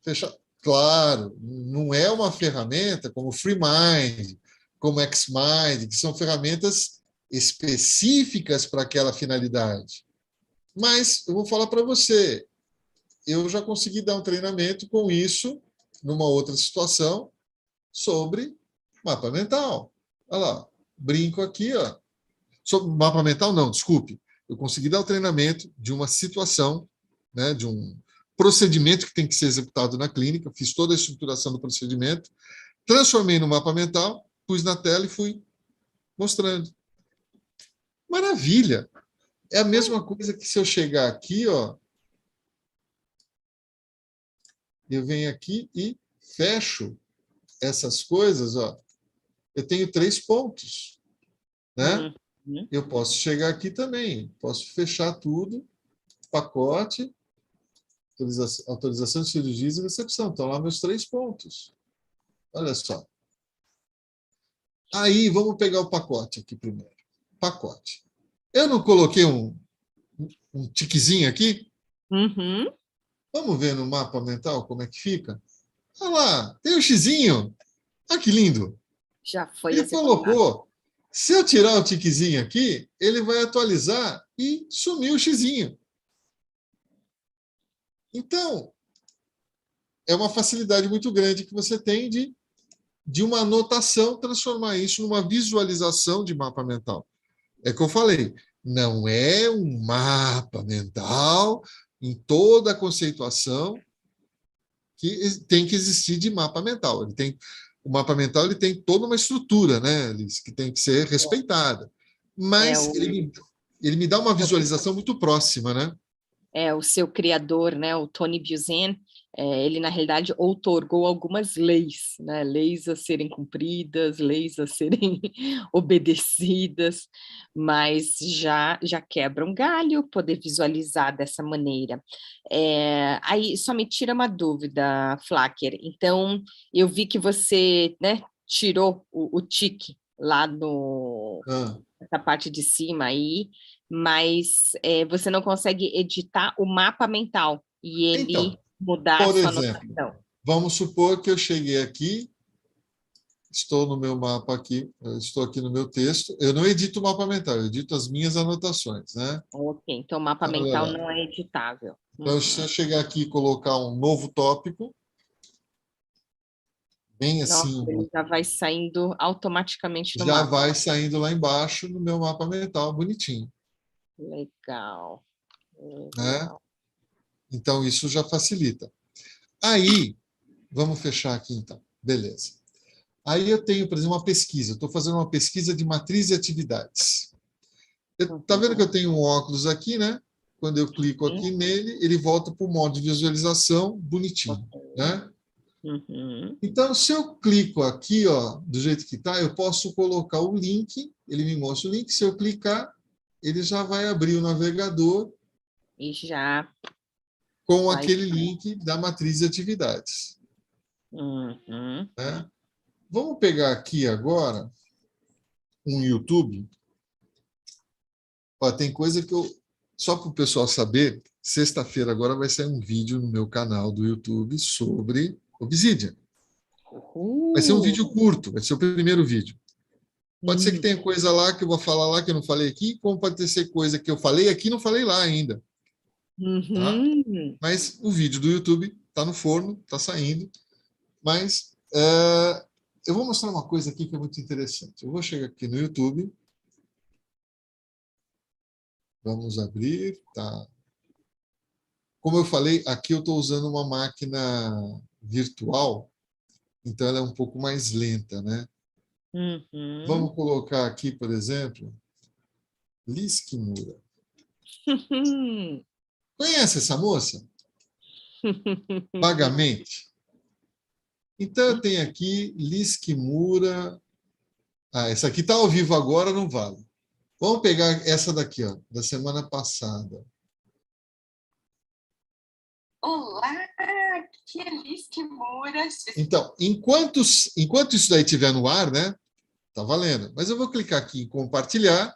B: fechar. Claro, não é uma ferramenta como FreeMind, como XMind, que são ferramentas específicas para aquela finalidade. Mas eu vou falar para você, eu já consegui dar um treinamento com isso, numa outra situação, sobre mapa mental. Olha lá, brinco aqui, ó. Sobre mapa mental, não, desculpe. Eu consegui dar o treinamento de uma situação, né, de um procedimento que tem que ser executado na clínica, fiz toda a estruturação do procedimento, transformei no mapa mental, pus na tela e fui mostrando. Maravilha! É a mesma coisa que se eu chegar aqui, ó, eu venho aqui e fecho essas coisas, ó. Eu tenho 3 pontos, né? Eu posso chegar aqui também, posso fechar tudo, pacote, autorização de cirurgias e recepção. Estão lá meus 3 pontos. Olha só. Aí, vamos pegar o pacote aqui primeiro. Pacote. Eu não coloquei um tiquezinho aqui?
A: Uhum.
B: Vamos ver no mapa mental como é que fica? Olha lá, tem um xizinho. Olha que lindo.
A: Já foi
B: Ele
A: executado.
B: colocou. Se eu tirar o tiquezinho aqui, ele vai atualizar e sumir o xizinho. Então, é uma facilidade muito grande que você tem de uma anotação, transformar isso numa visualização de mapa mental. É que eu falei, não é um mapa mental em toda a conceituação que tem que existir de mapa mental. O mapa mental ele tem toda uma estrutura, né, Liz, que tem que ser respeitada. Mas ele me dá uma visualização muito próxima, né?
A: O seu criador, né, o Tony Buzan, ele, na realidade, outorgou algumas leis, né, leis a serem cumpridas, leis a serem obedecidas, mas já quebra um galho poder visualizar dessa maneira. Aí, só me tira uma dúvida, Flacker. Então, eu vi que você, né, tirou o tique lá nessa parte de cima aí, mas você não consegue editar o mapa mental e ele
B: Então,
A: mudar a
B: por
A: sua
B: exemplo,
A: anotação.
B: vamos supor que eu cheguei aqui, estou no meu mapa aqui, estou aqui no meu texto, eu não edito o mapa mental, eu edito as minhas anotações, né?
A: Ok, então o mapa
B: Então,
A: mental não é editável.
B: então, se eu chegar aqui e colocar um novo tópico, bem
A: Nossa,
B: assim,
A: ele já vai saindo automaticamente no
B: já
A: mapa.
B: vai saindo lá embaixo no meu mapa mental, bonitinho.
A: Legal.
B: né?
A: Legal.
B: Então, isso já facilita. Aí, vamos fechar aqui então. Beleza. Aí eu tenho, por exemplo, uma pesquisa. Estou fazendo uma pesquisa de matriz de atividades. Está vendo que eu tenho um óculos aqui, né? Quando eu clico aqui nele, ele volta para o modo de visualização bonitinho, né?
A: Uhum.
B: Então, se eu clico aqui, ó, do jeito que está, eu posso colocar o link, ele me mostra o link. Se eu clicar, ele já vai abrir o navegador
A: E já
B: com
A: vai.
B: aquele link da matriz de atividades.
A: Uhum.
B: Né? Vamos pegar aqui agora um YouTube. Ó, tem coisa que eu. Só para o pessoal saber, sexta-feira agora vai sair um vídeo no meu canal do YouTube sobre Obsidian. Vai ser um vídeo curto, vai ser o primeiro vídeo. Pode ser que tenha coisa lá que eu vou falar lá que eu não falei aqui, como pode ser coisa que eu falei aqui e não falei lá ainda. Tá?
A: Uhum.
B: Mas o vídeo do YouTube está no forno, está saindo. Mas eu vou mostrar uma coisa aqui que é muito interessante. Eu vou chegar aqui no YouTube. Vamos abrir. Tá. Como eu falei, aqui eu estou usando uma máquina virtual, então ela é um pouco mais lenta, né?
A: Uhum.
B: Vamos colocar aqui, por exemplo, Liz Kimura. Conhece essa moça? Vagamente. Então, eu tenho aqui Liz Kimura. Ah, essa aqui está ao vivo agora, não vale. Vamos pegar essa daqui, ó, da semana passada.
A: Olá, aqui é Liz Kimura.
B: Então, enquanto isso daí estiver no ar, né? Tá valendo. Mas eu vou clicar aqui em compartilhar,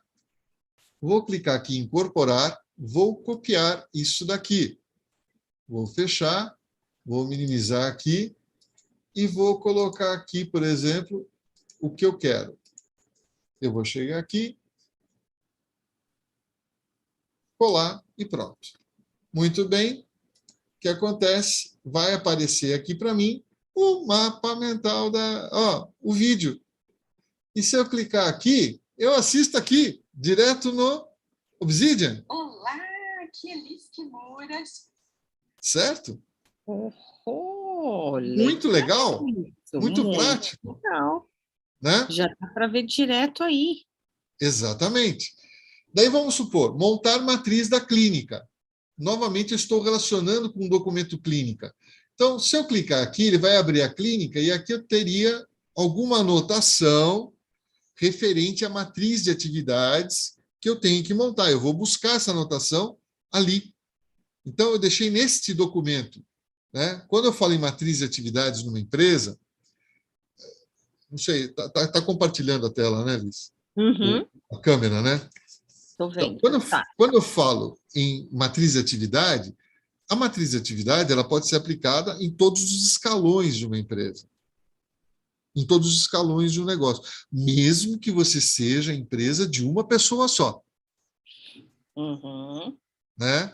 B: vou clicar aqui em incorporar, vou copiar isso daqui. Vou fechar, vou minimizar aqui e vou colocar aqui, por exemplo, o que eu quero. Eu vou chegar aqui, colar e pronto. Muito bem. O que acontece? Vai aparecer aqui para mim o mapa mental o vídeo. E se eu clicar aqui, eu assisto aqui, direto no Obsidian.
A: Olá, aqui é Liz Kimura.
B: Certo? Muito
A: Legal
B: legal,
A: isso,
B: muito
A: muito
B: prático,
A: legal.
B: né?
A: Já dá para ver direto aí.
B: Exatamente. Daí vamos supor, montar matriz da clínica. Novamente, eu estou relacionando com um documento clínica. Então, se eu clicar aqui, ele vai abrir a clínica e aqui eu teria alguma anotação referente à matriz de atividades que eu tenho que montar. Eu vou buscar essa anotação ali. Então, eu deixei neste documento. Né? Quando eu falo em matriz de atividades numa empresa, não sei, tá compartilhando a tela, né, Liz?
A: Uhum.
B: A câmera, né?
A: Tô
B: Então,
A: vendo. Tá.
B: quando eu falo em matriz de atividade, a matriz de atividade ela pode ser aplicada em todos os escalões de uma empresa, em todos os escalões de um negócio, mesmo que você seja empresa de uma pessoa só.
A: Uhum.
B: Né?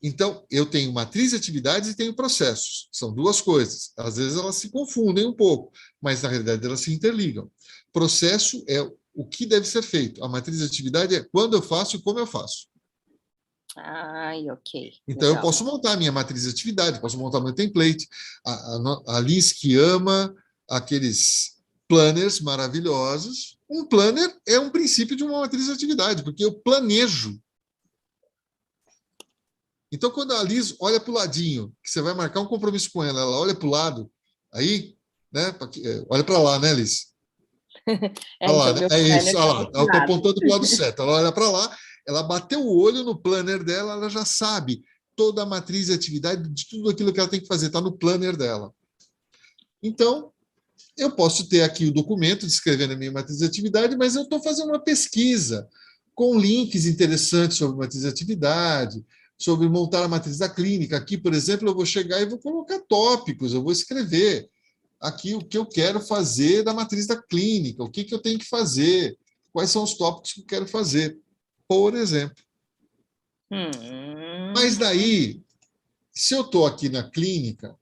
B: Então, eu tenho matriz de atividades e tenho processos. São duas coisas. Às vezes elas se confundem um pouco, mas na realidade elas se interligam. Processo é o que deve ser feito. A matriz de atividade é quando eu faço e como eu faço.
A: Ai, ok.
B: Então, eu
A: Legal.
B: posso montar a minha matriz de atividade, posso montar meu template. A Liz que ama aqueles planners maravilhosos. Um planner é um princípio de uma matriz de atividade, porque eu planejo. Então, quando a Liz olha para o ladinho, que você vai marcar um compromisso com ela, ela olha para o lado, aí, né? Olha para lá, né, Liz? Olha lá,
A: Então,
B: né?
A: meu
B: É isso,
A: planner
B: olha
A: tá
B: lá.
A: desse
B: Ela está
A: lado.
B: apontando para o lado certo. Ela olha para lá, ela bateu o olho no planner dela, ela já sabe toda a matriz de atividade de tudo aquilo que ela tem que fazer, está no planner dela. Então, eu posso ter aqui o documento descrevendo a minha matriz de atividade, mas eu estou fazendo uma pesquisa com links interessantes sobre matriz de atividade, sobre montar a matriz da clínica. Aqui, por exemplo, eu vou chegar e vou colocar tópicos, eu vou escrever aqui o que eu quero fazer da matriz da clínica, o que eu tenho que fazer, quais são os tópicos que eu quero fazer, por exemplo. Mas daí, se eu estou aqui na clínica,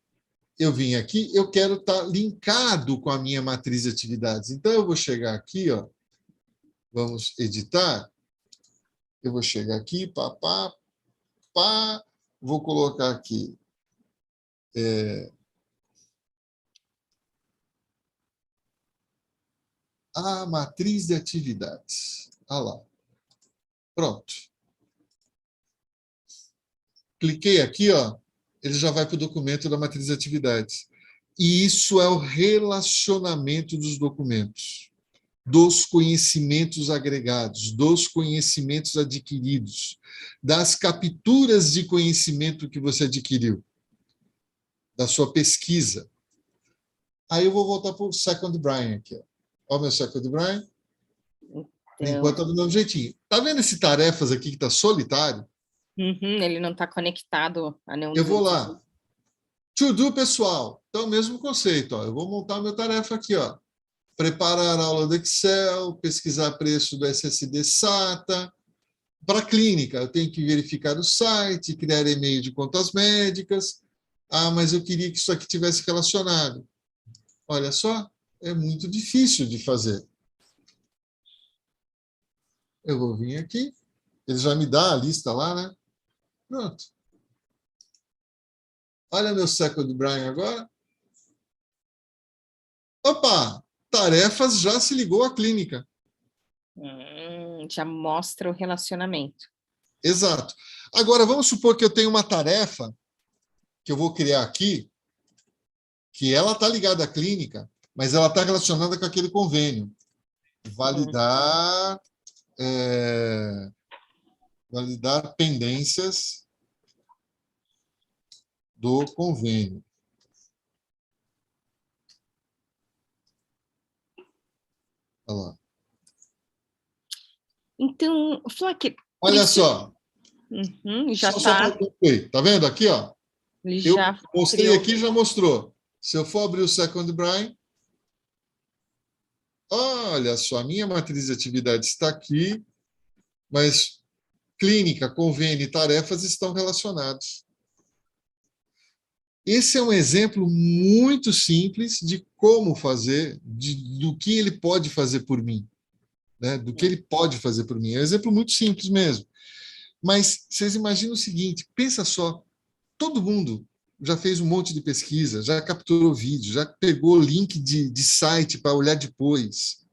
B: eu vim aqui, eu quero estar linkado com a minha matriz de atividades. Então, eu vou chegar aqui, ó, vamos editar, Eu vou chegar aqui, pá, pá, pá, vou colocar aqui a matriz de atividades. Ah lá. Pronto. Cliquei aqui, ó, ele já vai para o documento da matriz de atividades. E isso é o relacionamento dos documentos, dos conhecimentos agregados, dos conhecimentos adquiridos, das capturas de conhecimento que você adquiriu, da sua pesquisa. Aí eu vou voltar para o Second Brain aqui. Ó o meu Second Brain. Por enquanto está do mesmo jeitinho. Está vendo esse tarefas aqui que está solitário?
A: Ele não está conectado a nenhum
B: Eu vou
A: dos...
B: lá. To do, pessoal. Então, o mesmo conceito. Ó. Eu vou montar a minha tarefa aqui. Ó. Preparar a aula do Excel, pesquisar preço do SSD SATA. Para a clínica, eu tenho que verificar o site, criar e-mail de contas médicas. Ah, mas eu queria que isso aqui tivesse relacionado. Olha só, é muito difícil de fazer. Eu vou vir aqui, ele já me dá a lista lá, né? Pronto. Olha meu Second Brain agora. Opa! Tarefas já se ligou à clínica.
A: Já mostra o relacionamento.
B: Exato. Agora, vamos supor que eu tenho uma tarefa que eu vou criar aqui, que ela está ligada à clínica, mas ela está relacionada com aquele convênio. Validar, validar pendências do convênio. Olha lá.
A: Então, Flaque,
B: Olha só.
A: já está.
B: Tá vendo aqui, ó?
A: Ele
B: Eu
A: já
B: mostrei
A: criou.
B: aqui, já mostrou. Se eu for abrir o Second Brain, olha só, a minha matriz de atividades está aqui, mas clínica, convênio e tarefas estão relacionados. Esse é um exemplo muito simples de como fazer, do que ele pode fazer por mim, né? Do que ele pode fazer por mim. É um exemplo muito simples mesmo. Mas vocês imaginam o seguinte, pensa só, todo mundo já fez um monte de pesquisa, já capturou vídeo, já pegou link de site para olhar depois.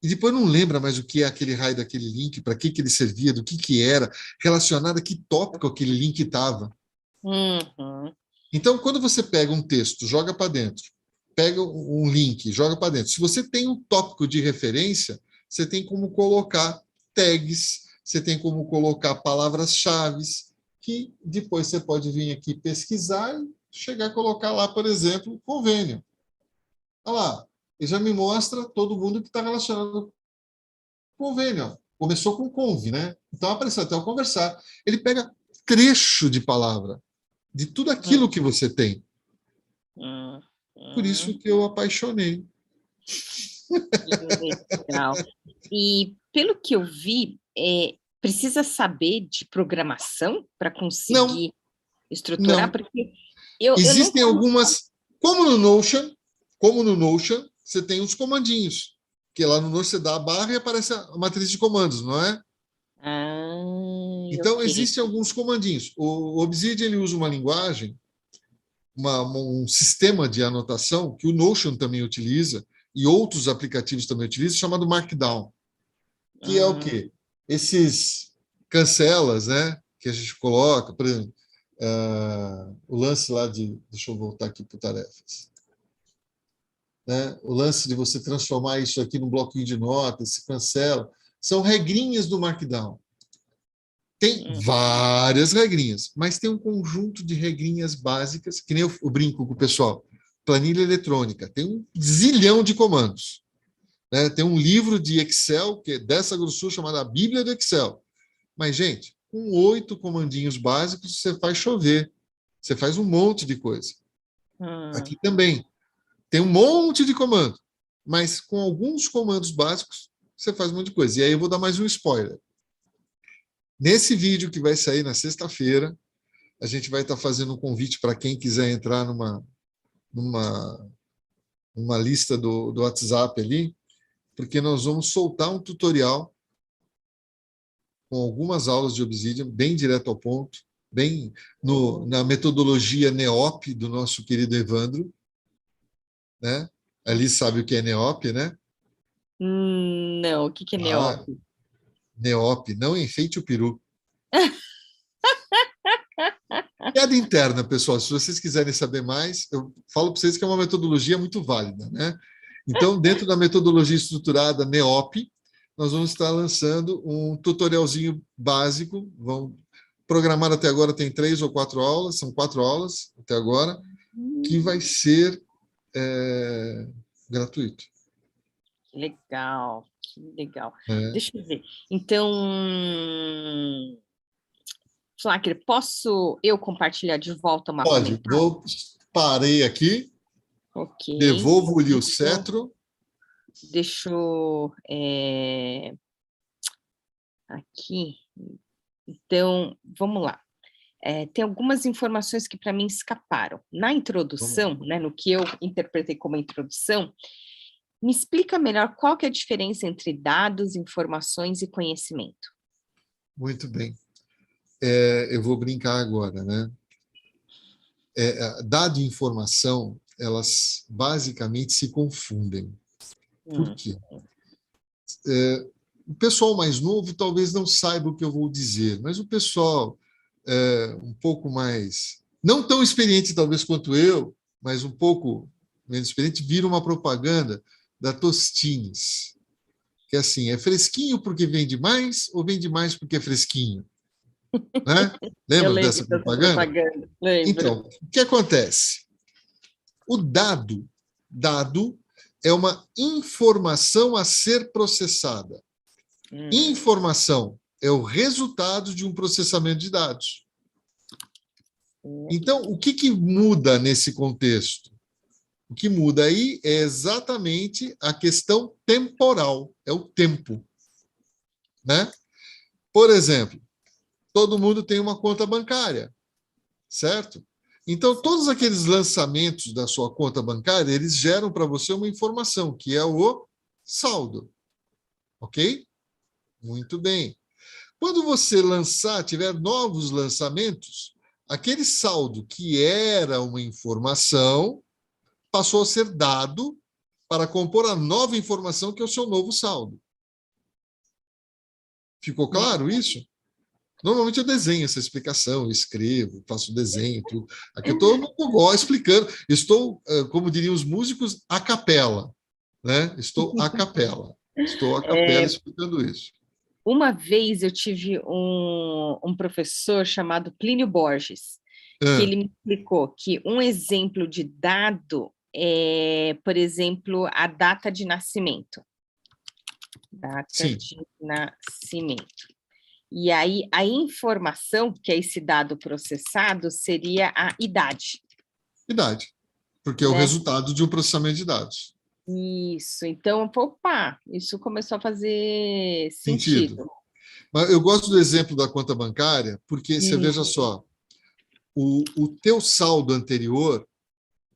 B: E depois não lembra mais o que é aquele raio daquele link, para que ele servia, do que era, relacionado a que tópico aquele link estava. Então, quando você pega um texto, joga para dentro, pega um link, joga para dentro. Se você tem um tópico de referência, você tem como colocar tags, você tem como colocar palavras-chave, que depois você pode vir aqui pesquisar e chegar a colocar lá, por exemplo, convênio. Olha lá, ele já me mostra todo mundo que está relacionado com convênio. Ó. Começou com conv, né? Então apareceu até o conversar. Ele pega trecho de palavra, de tudo aquilo que você tem. Por isso que eu apaixonei.
A: Legal. E pelo que eu vi, precisa saber de programação para conseguir estruturar?
B: Não.
A: Porque
B: existem algumas, como no Notion, você tem os comandinhos, que lá no Notion você dá a barra e aparece a matriz de comandos, não é? Então, existem alguns comandinhos. O Obsidian ele usa uma linguagem, um sistema de anotação que o Notion também utiliza e outros aplicativos também utilizam, chamado Markdown, que é o quê? Esses cancelas, né, que a gente coloca, por exemplo, o lance lá de... Deixa eu voltar aqui para tarefas. Né? O lance de você transformar isso aqui num bloquinho de notas, se cancela, são regrinhas do Markdown. Tem várias regrinhas, mas tem um conjunto de regrinhas básicas, que nem eu brinco com o pessoal. Planilha eletrônica, tem um zilhão de comandos. Né? Tem um livro de Excel, que é dessa grossura, chamado a Bíblia do Excel. Mas, gente, com 8 comandinhos básicos, você faz chover. Você faz um monte de coisa. Aqui também. Tem um monte de comando. Mas com alguns comandos básicos, você faz um monte de coisa. E aí eu vou dar mais um spoiler. Nesse vídeo que vai sair na sexta-feira, a gente vai estar fazendo um convite para quem quiser entrar numa lista do WhatsApp ali, porque nós vamos soltar um tutorial com algumas aulas de Obsidian, bem direto ao ponto, bem na metodologia NEOP do nosso querido Evandro, né? Ali sabe o que é NEOP, né?
A: Não, o que é
B: Ah,
A: NEOP?
B: NEOP, não enfeite o peru. Piada interna, pessoal. Se vocês quiserem saber mais, eu falo para vocês que é uma metodologia muito válida, né? Então, dentro da metodologia estruturada NEOP, nós vamos estar lançando um tutorialzinho básico. Vão programar até agora tem 3 ou 4 aulas, são 4 aulas até agora, que vai ser gratuito.
A: Legal, que legal.
B: É.
A: Deixa eu ver. Então, Flacker, posso eu compartilhar de volta o mapa
B: Pode,
A: mental?
B: parei aqui,
A: Ok.
B: devolvo-lhe o cetro.
A: Deixa eu aqui. Então, vamos lá. Tem algumas informações que para mim escaparam. Na introdução, né, no que eu interpretei como introdução, me explica melhor qual que é a diferença entre dados, informações e conhecimento.
B: Muito bem. Eu vou brincar agora, né? Dado e informação, elas basicamente se confundem. Por quê? O pessoal mais novo talvez não saiba o que eu vou dizer, mas o pessoal um pouco mais, não tão experiente talvez quanto eu, mas um pouco menos experiente, vira uma propaganda da Tostines, que é assim, é fresquinho porque vende mais ou vende mais porque é fresquinho? Né?
A: Eu
B: Lembra
A: lembro
B: dessa
A: dessa
B: propaganda?
A: propaganda, lembro.
B: Então, o que acontece? O dado é uma informação a ser processada. Informação é o resultado de um processamento de dados. Então, o que muda nesse contexto? O que muda aí é exatamente a questão temporal, é o tempo. Né? Por exemplo, todo mundo tem uma conta bancária, certo? Então, todos aqueles lançamentos da sua conta bancária, eles geram para você uma informação, que é o saldo. Ok? Muito bem. Quando você tiver novos lançamentos, aquele saldo que era uma informação passou a ser dado para compor a nova informação que é o seu novo saldo. Ficou claro isso? Normalmente eu desenho essa explicação, eu escrevo, faço desenho, tudo. Aqui eu estou no Google explicando, estou, como diriam os músicos, a capela. Né? Estou a capela explicando isso.
A: Uma vez eu tive um professor chamado Plínio Borges, que ele me explicou que um exemplo de dado é, por exemplo, a data de nascimento.
B: Sim.
A: De nascimento. E aí, a informação, que é esse dado processado, seria a idade.
B: Idade, porque é o resultado de um processamento de dados.
A: Isso, então, opa, isso começou a fazer sentido.
B: Mas eu gosto do exemplo da conta bancária, porque você veja só, o teu saldo anterior,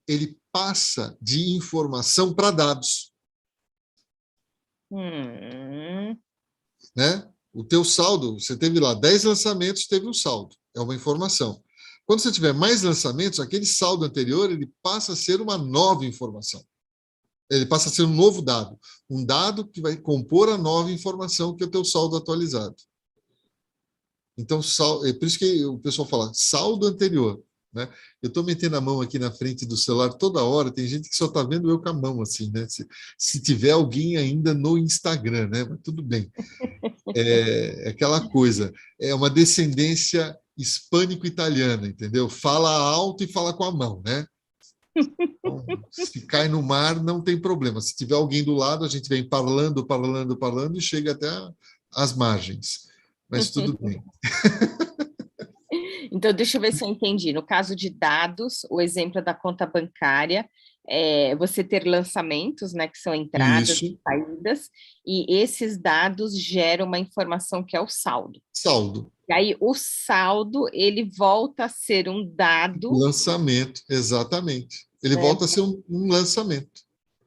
B: ele passa de informação para dados. Né? O teu saldo, você teve lá 10 lançamentos, teve um saldo, é uma informação. Quando você tiver mais lançamentos, aquele saldo anterior ele passa a ser uma nova informação. Ele passa a ser um novo dado, um dado que vai compor a nova informação que é o teu saldo atualizado. Então, é por isso que o pessoal fala saldo anterior. Né? Eu estou metendo a mão aqui na frente do celular toda hora, tem gente que só está vendo eu com a mão, assim, né? Se tiver alguém ainda no Instagram, né? Mas tudo bem. É aquela coisa, é uma descendência hispânico-italiana, entendeu? Fala alto e fala com a mão, né? Então, se cai no mar, não tem problema. Se tiver alguém do lado, a gente vem parlando e chega até as margens. Mas tudo bem.
A: Então, deixa eu ver se eu entendi. No caso de dados, o exemplo da conta bancária, você ter lançamentos, né, que são entradas e saídas, e esses dados geram uma informação que é o saldo.
B: Saldo.
A: E aí, o saldo, ele volta a ser um dado...
B: Lançamento, exatamente. Ele volta a ser um lançamento.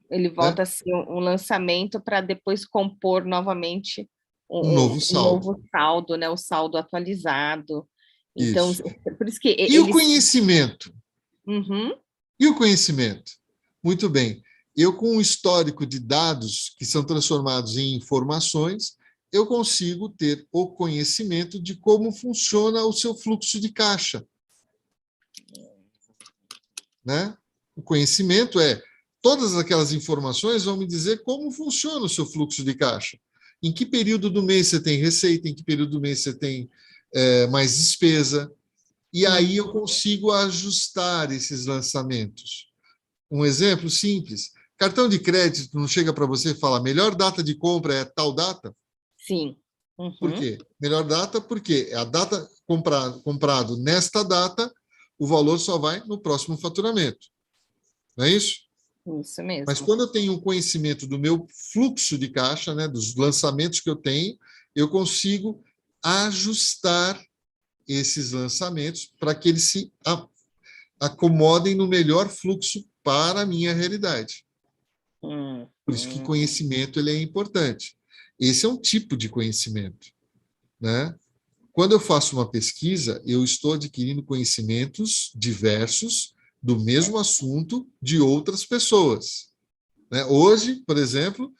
A: Ele volta a ser um lançamento para depois compor novamente
B: um novo
A: um
B: saldo.
A: novo saldo, né? O saldo atualizado. Então,
B: Isso.
A: por isso que
B: E o conhecimento?
A: Uhum.
B: E o conhecimento? Muito bem. Eu, com um histórico de dados que são transformados em informações, eu consigo ter o conhecimento de como funciona o seu fluxo de caixa. Né? O conhecimento é todas aquelas informações vão me dizer como funciona o seu fluxo de caixa. Em que período do mês você tem receita, em que período do mês você tem mais despesa. E aí eu consigo ajustar esses lançamentos. Um exemplo simples. Cartão de crédito não chega para você e fala melhor data de compra é tal data?
A: Sim.
B: Por quê? Melhor data porque a data comprado nesta data, o valor só vai no próximo faturamento. Não é isso?
A: Isso mesmo.
B: Mas quando eu tenho um conhecimento do meu fluxo de caixa, né, dos lançamentos que eu tenho, eu consigo ajustar esses lançamentos para que eles se acomodem no melhor fluxo para a minha realidade. Por isso que conhecimento ele é importante. Esse é um tipo de conhecimento, né? Quando eu faço uma pesquisa, eu estou adquirindo conhecimentos diversos do mesmo assunto de outras pessoas. Né? Hoje, por exemplo,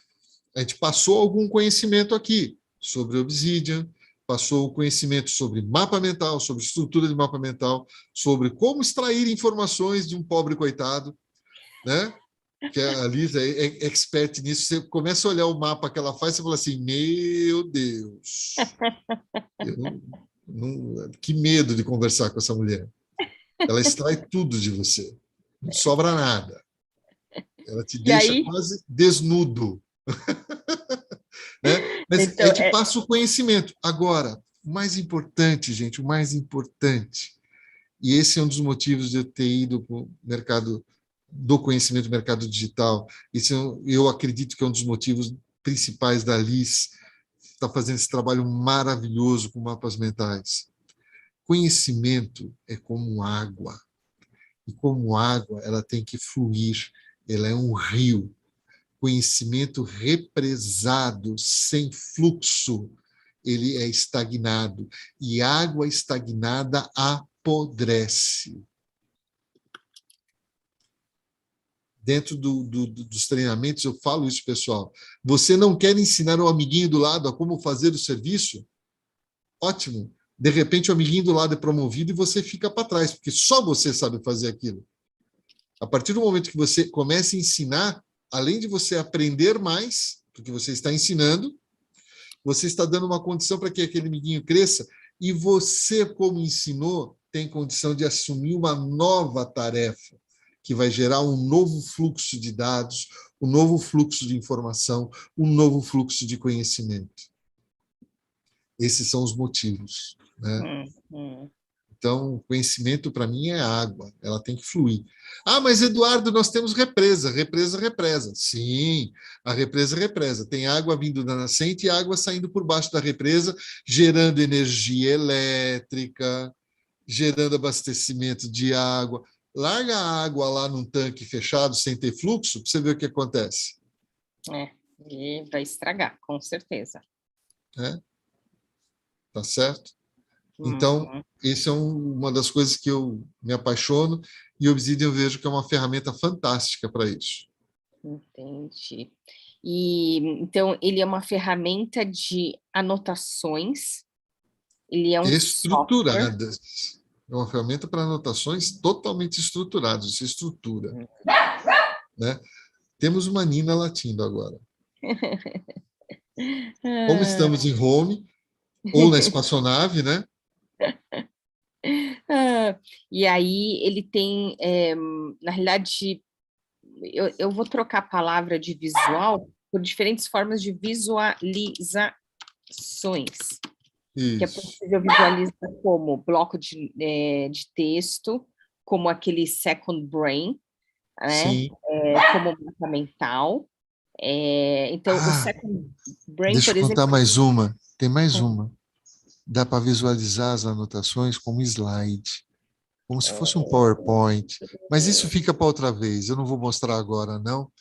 B: a gente passou algum conhecimento aqui sobre Obsidian, passou o conhecimento sobre mapa mental, sobre estrutura de mapa mental, sobre como extrair informações de um pobre coitado, né? Que a Lisa é expert nisso. Você começa a olhar o mapa que ela faz, você fala assim, meu Deus, que medo de conversar com essa mulher. Ela extrai tudo de você, não sobra nada. Ela te deixa quase desnudo. Né? Mas
A: então,
B: a gente passa o conhecimento. Agora, o mais importante, gente, o mais importante, e esse é um dos motivos de eu ter ido para o mercado do conhecimento, mercado digital, esse eu acredito que é um dos motivos principais da Liz estar fazendo esse trabalho maravilhoso com mapas mentais. Conhecimento é como água, e como água ela tem que fluir, ela é um rio. Conhecimento represado, sem fluxo, ele é estagnado. E água estagnada apodrece. Dentro dos treinamentos, eu falo isso, pessoal. Você não quer ensinar o amiguinho do lado a como fazer o serviço? Ótimo. De repente, o amiguinho do lado é promovido e você fica para trás, porque só você sabe fazer aquilo. A partir do momento que você começa a ensinar, além de você aprender mais, porque você está ensinando, você está dando uma condição para que aquele amiguinho cresça, e você, como ensinou, tem condição de assumir uma nova tarefa, que vai gerar um novo fluxo de dados, um novo fluxo de informação, um novo fluxo de conhecimento. Esses são os motivos, né? Então, conhecimento, para mim, é água. Ela tem que fluir. Ah, mas, Eduardo, nós temos represa. Represa, represa. Sim, a represa represa. Tem água vindo da nascente e água saindo por baixo da represa, gerando energia elétrica, gerando abastecimento de água. Larga a água lá num tanque fechado, sem ter fluxo, para você ver o que acontece.
A: E vai estragar, com certeza.
B: Tá certo? Então, essa é uma das coisas que eu me apaixono, e o Obsidian eu vejo que é uma ferramenta fantástica para isso.
A: Entendi. E então ele é uma ferramenta de anotações, ele é um
B: Estruturadas.
A: software.
B: É uma ferramenta para anotações totalmente estruturadas, isso é estrutura. Né? Temos uma Nina latindo agora. Como estamos em home, ou na espaçonave, né?
A: E aí ele tem, na realidade, eu vou trocar a palavra de visual por diferentes formas de visualizações. Que é possível visualizar como bloco de texto, como aquele second brain, né? Como mapa mental. Então, o second brain,
B: deixa
A: por
B: eu contar
A: exemplo...
B: mais uma. Tem mais uma. Dá para visualizar as anotações como slide, como se fosse um PowerPoint. Mas isso fica para outra vez. Eu não vou mostrar agora, não.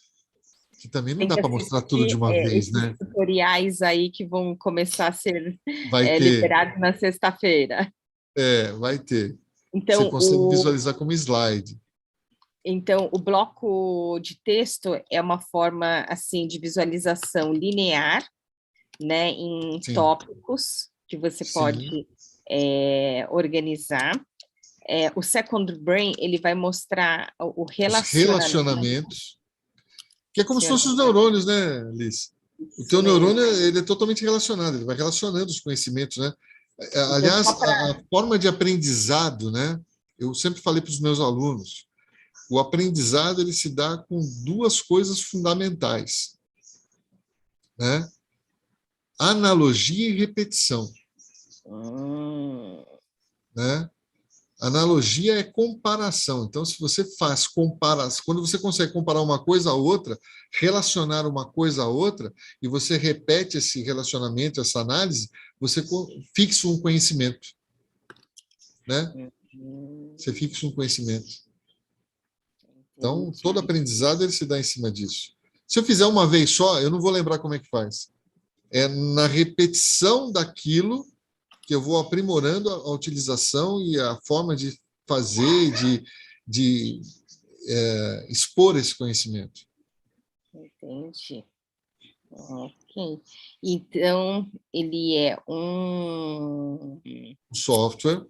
B: Que também não
A: Tem
B: dá
A: que
B: para mostrar tudo de
A: assistir
B: uma vez,
A: esses
B: né?
A: tutoriais aí que vão começar a ser
B: Vai ter,
A: liberados na sexta-feira.
B: vai ter. Você
A: Então,
B: consegue visualizar como slide.
A: Então, o bloco de texto é uma forma assim de visualização linear, né, em
B: Sim,
A: tópicos que você
B: sim.
A: pode organizar. O Second Brain ele vai mostrar o
B: Os
A: relacionamento.
B: relacionamentos, que é como se fossem os neurônios, né, Liz? O teu
A: Isso
B: neurônio,
A: mesmo.
B: ele é totalmente relacionado, ele vai relacionando os conhecimentos, né?
A: Então,
B: Aliás,
A: só para.
B: a forma de aprendizado, né? Eu sempre falei para os meus alunos, o aprendizado ele se dá com duas coisas fundamentais, né? Analogia e repetição,
A: Hum,
B: né? Analogia é comparação. Então, se você faz comparação, quando você consegue comparar uma coisa a outra, relacionar uma coisa a outra, e você repete esse relacionamento, essa análise, você fixa um conhecimento, né? Você fixa um conhecimento. Então, todo
A: entendi.
B: aprendizado ele se dá em cima disso. Se eu fizer uma vez só, eu não vou lembrar como é que faz. É na repetição daquilo que eu vou aprimorando a utilização e a forma de fazer, de expor esse conhecimento.
A: Entendi. Ok. Então, ele é
B: O software,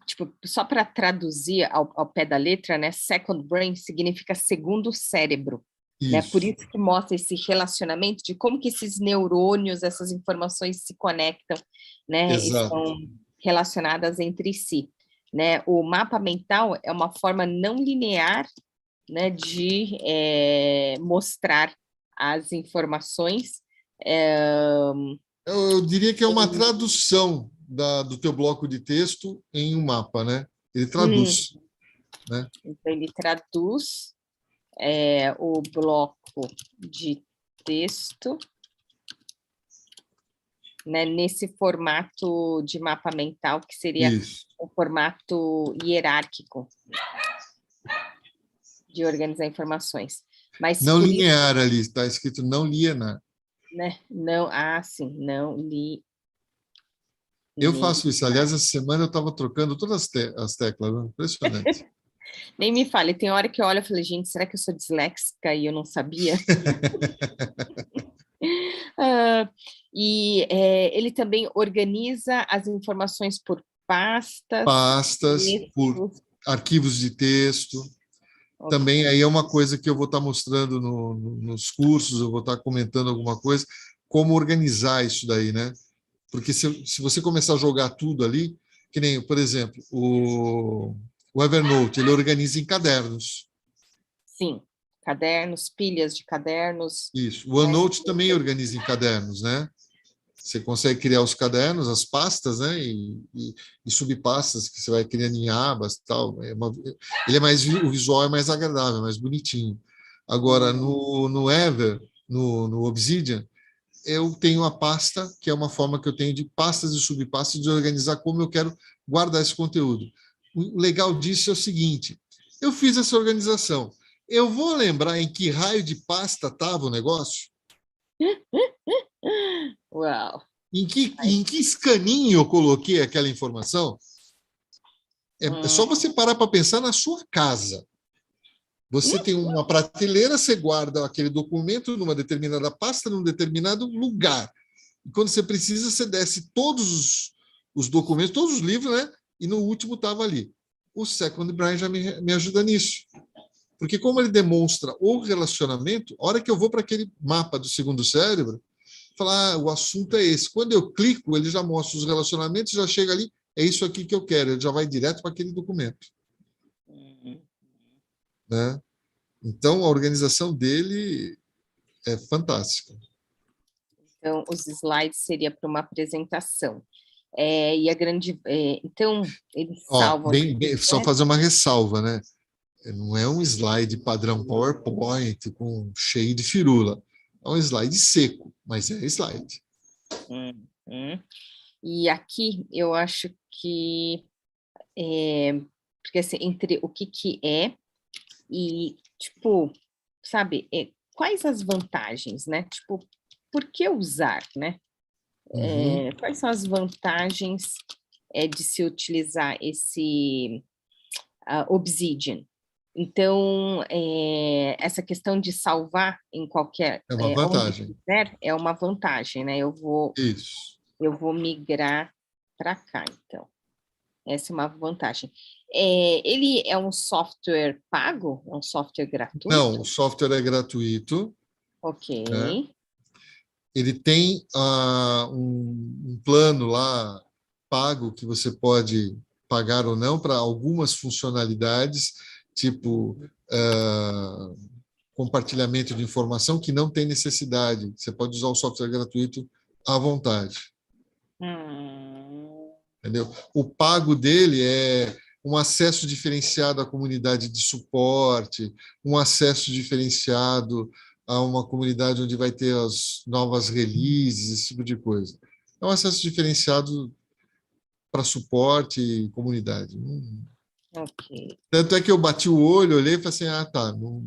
A: tipo, só para traduzir ao pé da letra, né? Second brain significa segundo cérebro, né? Por
B: isso,
A: isso que mostra esse relacionamento de como que esses neurônios, essas informações se conectam, né?
B: exato.
A: Estão relacionadas entre si, né? O mapa mental é uma forma não linear, né? De mostrar as informações.
B: Eu diria que é uma tradução do teu bloco de texto em um mapa, né? Ele
A: Hum,
B: traduz, né?
A: então, ele traduz o bloco de texto, né, nesse formato de mapa mental, que seria
B: Isso.
A: o formato hierárquico de organizar informações. Mas
B: Não
A: por isso,
B: linear ali, está escrito não linear.
A: né, não, sim, não
B: Eu faço isso.
A: linear.
B: Aliás, essa semana eu estava trocando todas as teclas, né? Impressionante.
A: Nem me fale, tem hora que eu olho e falei, gente, será que eu sou disléxica e eu não sabia? Ah, e ele também organiza as informações por pastas,
B: Pastas, por
A: textos.
B: arquivos de texto.
A: Ok.
B: Também aí é uma coisa que eu vou estar mostrando nos cursos, eu vou estar comentando alguma coisa, como organizar isso daí, né? Porque se você começar a jogar tudo ali, que nem, por exemplo, o Evernote, ele organiza em cadernos.
A: Sim, cadernos, pilhas de cadernos,
B: Isso. O
A: né?
B: OneNote também organiza em cadernos, né? Você consegue criar os cadernos, as pastas, né? E subpastas que você vai criando em abas, tal. Ele é mais o visual é mais agradável, mais bonitinho. Agora
A: Hum,
B: no Ever, no Obsidian, eu tenho a pasta, que é uma forma que eu tenho de pastas e subpastas de organizar como eu quero guardar esse conteúdo. O legal disso é o seguinte: eu fiz essa organização. Eu vou lembrar em que raio de pasta estava o negócio?
A: Uau!
B: Em que escaninho eu coloquei aquela informação? É
A: Hum,
B: só você parar para pensar na sua casa. Você tem uma prateleira, você guarda aquele documento numa determinada pasta, num determinado lugar. E quando você precisa, você desce todos os documentos, todos os livros, né? E no último estava ali. O Second Brain já me ajuda nisso. Porque como ele demonstra o relacionamento, a hora que eu vou para aquele mapa do segundo cérebro, falar, o assunto é esse. Quando eu clico, ele já mostra os relacionamentos, já chega ali, é isso aqui que eu quero, ele já vai direto para aquele documento.
A: hum.
B: Né? Então, a organização dele é fantástica.
A: Então, os slides seria para uma apresentação. E a grande. Então, eles
B: Ó,
A: salvam.
B: só fazer uma ressalva, né? Não é um slide padrão PowerPoint com cheio de firula. É um slide seco, mas é slide.
A: Hum, hum. E aqui eu acho que porque assim, entre o que é e tipo, sabe, quais as vantagens, né? Tipo, por que usar, né?
B: Uhum.
A: Quais são as vantagens de se utilizar esse Obsidian? Então, essa questão de salvar em qualquer,
B: É uma
A: onde
B: vantagem.
A: quiser, é uma vantagem, né?
B: Isso.
A: Eu vou migrar para cá, então. Essa é uma vantagem. Ele é um software pago? É um software
B: Não,
A: gratuito?
B: o software é gratuito,
A: Ok.
B: né? Ele tem um plano lá pago que você pode pagar ou não para algumas funcionalidades, tipo compartilhamento de informação que não tem necessidade. Você pode usar o software gratuito à vontade.
A: Hum,
B: Entendeu? O pago dele é um acesso diferenciado à comunidade de suporte, um acesso diferenciado a uma comunidade onde vai ter as novas releases, esse tipo de coisa. É um acesso diferenciado para suporte e comunidade.
A: ok.
B: Tanto é que eu bati o olho, olhei e falei assim, tá, não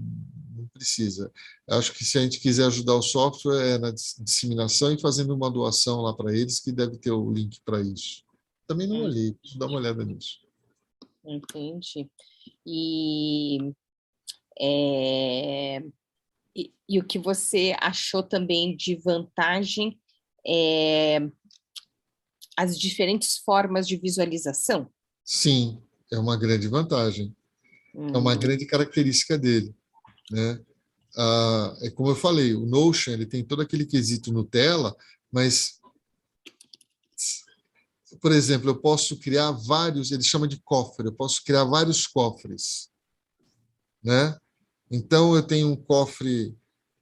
B: precisa. Acho que se a gente quiser ajudar o software é na disseminação e fazendo uma doação lá para eles, que deve ter o link para isso. Também não
A: Hum,
B: olhei, preciso dar uma olhada nisso.
A: entendi. E, é, e o que você achou também de vantagem é as diferentes formas de visualização?
B: Sim, é uma grande vantagem, é uma
A: Hum,
B: grande característica dele, né? É como eu falei, o Notion ele tem todo aquele quesito Nutella, mas, por exemplo, eu posso criar vários, ele chama de cofre, eu posso criar vários cofres, né? Então, eu tenho um cofre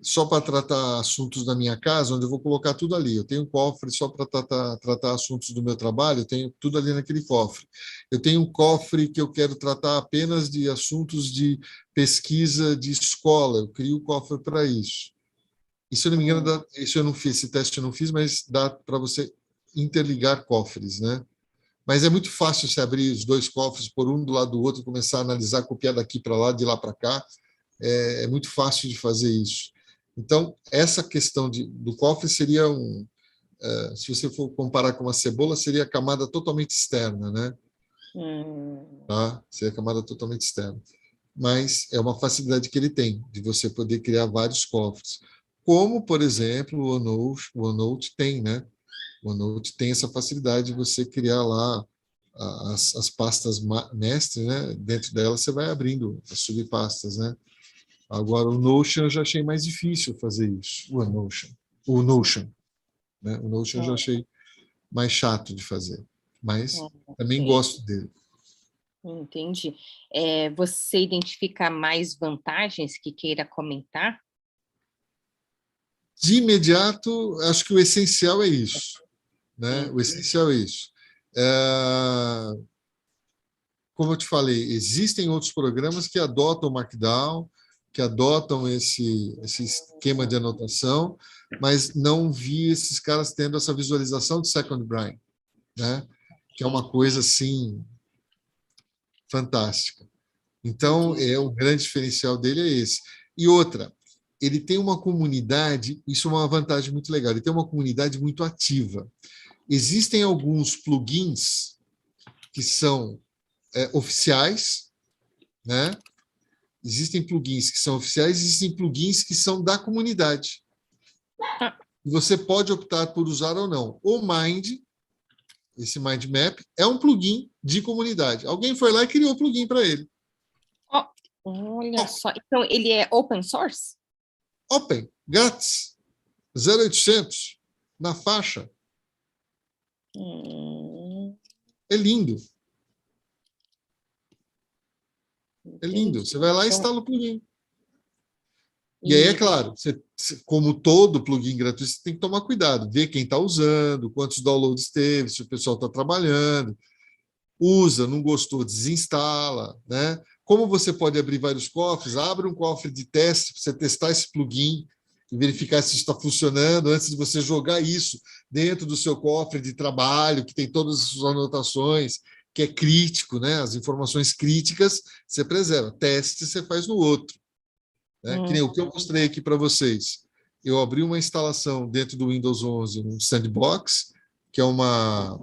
B: só para tratar assuntos da minha casa, onde eu vou colocar tudo ali. Eu tenho um cofre só para tratar assuntos do meu trabalho, eu tenho tudo ali naquele cofre. Eu tenho um cofre que eu quero tratar apenas de assuntos de pesquisa de escola, eu crio o cofre para isso. E, se eu não me engano,
A: hum,
B: isso eu não fiz, esse teste eu não fiz, mas dá para você interligar cofres, né? Mas é muito fácil você abrir os dois cofres, por um do lado do outro, começar a analisar, copiar daqui para lá, de lá para cá. É muito fácil de fazer isso. Então, essa questão do cofre seria se você for comparar com uma cebola, seria a camada totalmente externa, né?
A: hum,
B: Tá? Seria a camada totalmente externa. Mas é uma facilidade que ele tem, de você poder criar vários cofres. Como, por exemplo, o OneNote tem, né? O OneNote tem essa facilidade de você criar lá as pastas mestre, né? Dentro dela você vai abrindo as subpastas, né? Agora, o Notion eu já achei mais difícil fazer isso. O Notion, né? O Notion eu já
A: hum,
B: achei mais chato de fazer, mas também
A: ok.
B: gosto dele.
A: Entendi. Você identifica mais vantagens que queira comentar?
B: De imediato, acho que o essencial é isso, né? O
A: Entendi.
B: essencial é isso. É, como eu te falei, existem outros programas que adotam o Markdown, que adotam esse esquema de anotação, mas não vi esses caras tendo essa visualização de second brain, né? Que é uma coisa assim fantástica. Então,
A: Entendi.
B: o grande diferencial dele é esse. E outra, ele tem uma comunidade, isso é uma vantagem muito legal, ele tem uma comunidade muito ativa. Existem alguns plugins que são oficiais, né? Existem plugins que são oficiais, existem plugins que são da comunidade.
A: Ah,
B: Você pode optar por usar ou não. O Mind, esse Mind Map, é um plugin de comunidade. Alguém foi lá e criou o plugin para ele.
A: ó, olha só. Então, ele é open source?
B: Open, grátis, 0800, na faixa.
A: Hum,
B: É lindo, é lindo.
A: entendi.
B: Você vai lá e
A: Então,
B: instala o plugin. E aí, é
A: e,
B: claro, como todo plugin gratuito, você tem que tomar cuidado, ver quem está usando, quantos downloads teve, se o pessoal está trabalhando. Usa, não gostou, desinstala, né? Como você pode abrir vários cofres, abre um cofre de teste para você testar esse plugin e verificar se está funcionando antes de você jogar isso dentro do seu cofre de trabalho, que tem todas as suas anotações, que é crítico, né? As informações críticas você preserva. Teste você faz no outro. né? Que nem o que eu mostrei aqui para vocês. Eu abri uma instalação dentro do Windows 11, um sandbox, que é uma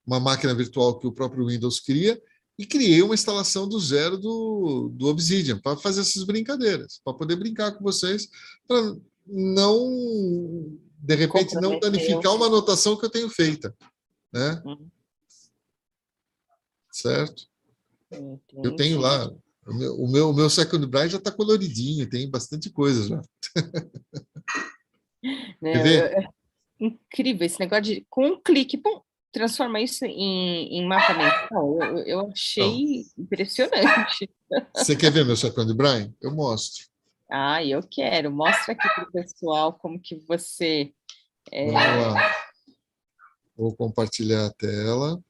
B: máquina virtual que o próprio Windows cria, e criei uma instalação do zero do Obsidian, para fazer essas brincadeiras, para poder brincar com vocês, para não, de repente, não danificar uma anotação que eu tenho feita, né? Certo?
A: Entendi.
B: Eu tenho lá, o meu Second Braille já está coloridinho, tem bastante coisa já. Quer ver?
A: Incrível esse negócio de, com um clique, pum, transforma isso em mapa mental. Eu
B: Então,
A: achei impressionante.
B: você quer ver meu Second Braille? Eu mostro.
A: Ah, eu quero. Mostra aqui para o pessoal como que você...
B: Vamos lá. Vou compartilhar a tela.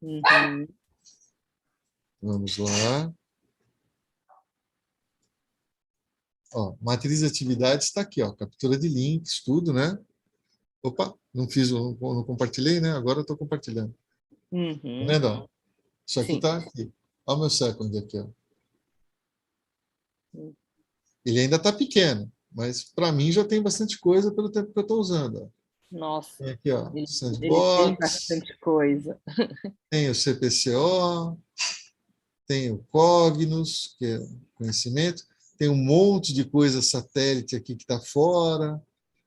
A: Uhum.
B: Vamos lá. Ó, matriz de atividades está aqui, ó, captura de links, tudo, né? Opa, não compartilhei, né? Agora eu estou compartilhando. Tá vendo? Ó? Isso aqui
A: Sim.
B: está aqui. Olha o meu second aqui, ó. Ele ainda está pequeno, mas para mim já tem bastante coisa pelo tempo que eu estou usando. Ó.
A: Nossa,
B: Tem aqui, ó,
A: ele tem
B: Sandbox,
A: bastante coisa.
B: tem o CPCO, tem o Cognos, que é conhecimento, tem um monte de coisa satélite aqui que está fora.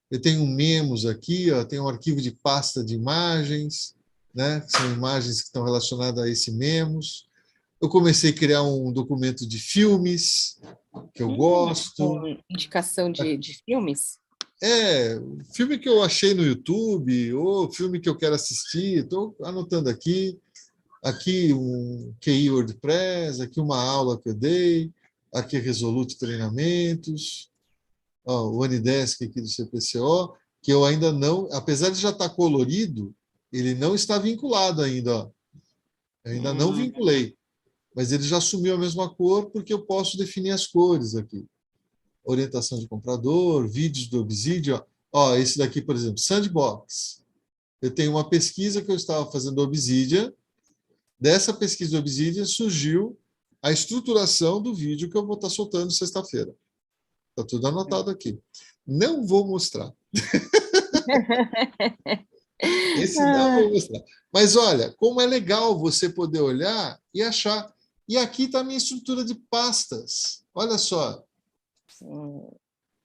B: Eu tenho um Memos aqui, ó, tem um arquivo de pasta de imagens, né? Que são imagens que estão relacionadas a esse Memos. Eu comecei a criar um documento de filmes que eu gosto.
A: Com indicação de filmes?
B: Filme que eu achei no YouTube, ou filme que eu quero assistir, estou anotando aqui. Aqui um QI WordPress, aqui uma aula que eu dei, aqui Resolute Treinamentos, ó, o Anidesk aqui do CPCO, que eu ainda não, apesar de já estar colorido, ele não está vinculado ainda. Ó. Eu ainda não vinculei, mas ele já assumiu a mesma cor porque eu posso definir as cores aqui. Orientação de comprador, vídeos do Obsidian. Ó, esse daqui, por exemplo, Sandbox. Eu tenho uma pesquisa que eu estava fazendo do Obsidian. Dessa pesquisa do Obsidian surgiu a estruturação do vídeo que eu vou estar soltando sexta-feira. Está tudo anotado aqui. Não vou mostrar. Esse não vou mostrar. Mas olha, como é legal você poder olhar e achar. E aqui está a minha estrutura de pastas. Olha só.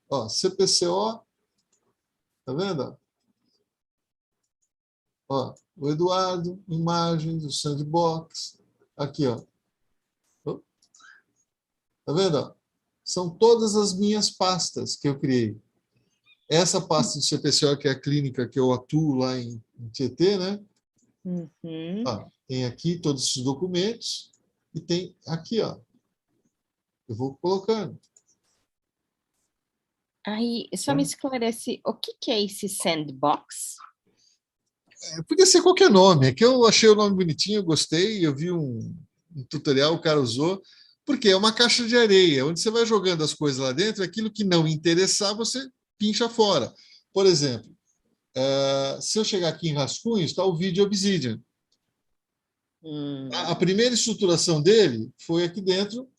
B: Ó, CPCO. Tá vendo? Ó, o Eduardo, imagens, o sandbox. Aqui, ó. Tá vendo? São todas as minhas pastas que eu criei. Essa pasta do CPCO, que é a clínica que eu atuo lá em Tietê, né? Ó, tem aqui todos esses documentos e tem aqui, ó. Eu vou colocando.
A: Aí, só me esclarece, o que é esse sandbox?
B: Podia ser qualquer nome. É que eu achei o nome bonitinho, eu gostei, eu vi um tutorial, o cara usou, porque é uma caixa de areia, onde você vai jogando as coisas lá dentro, aquilo que não interessar, você pincha fora. Por exemplo, se eu chegar aqui em rascunhos, está o vídeo Obsidian. A primeira estruturação dele foi aqui dentro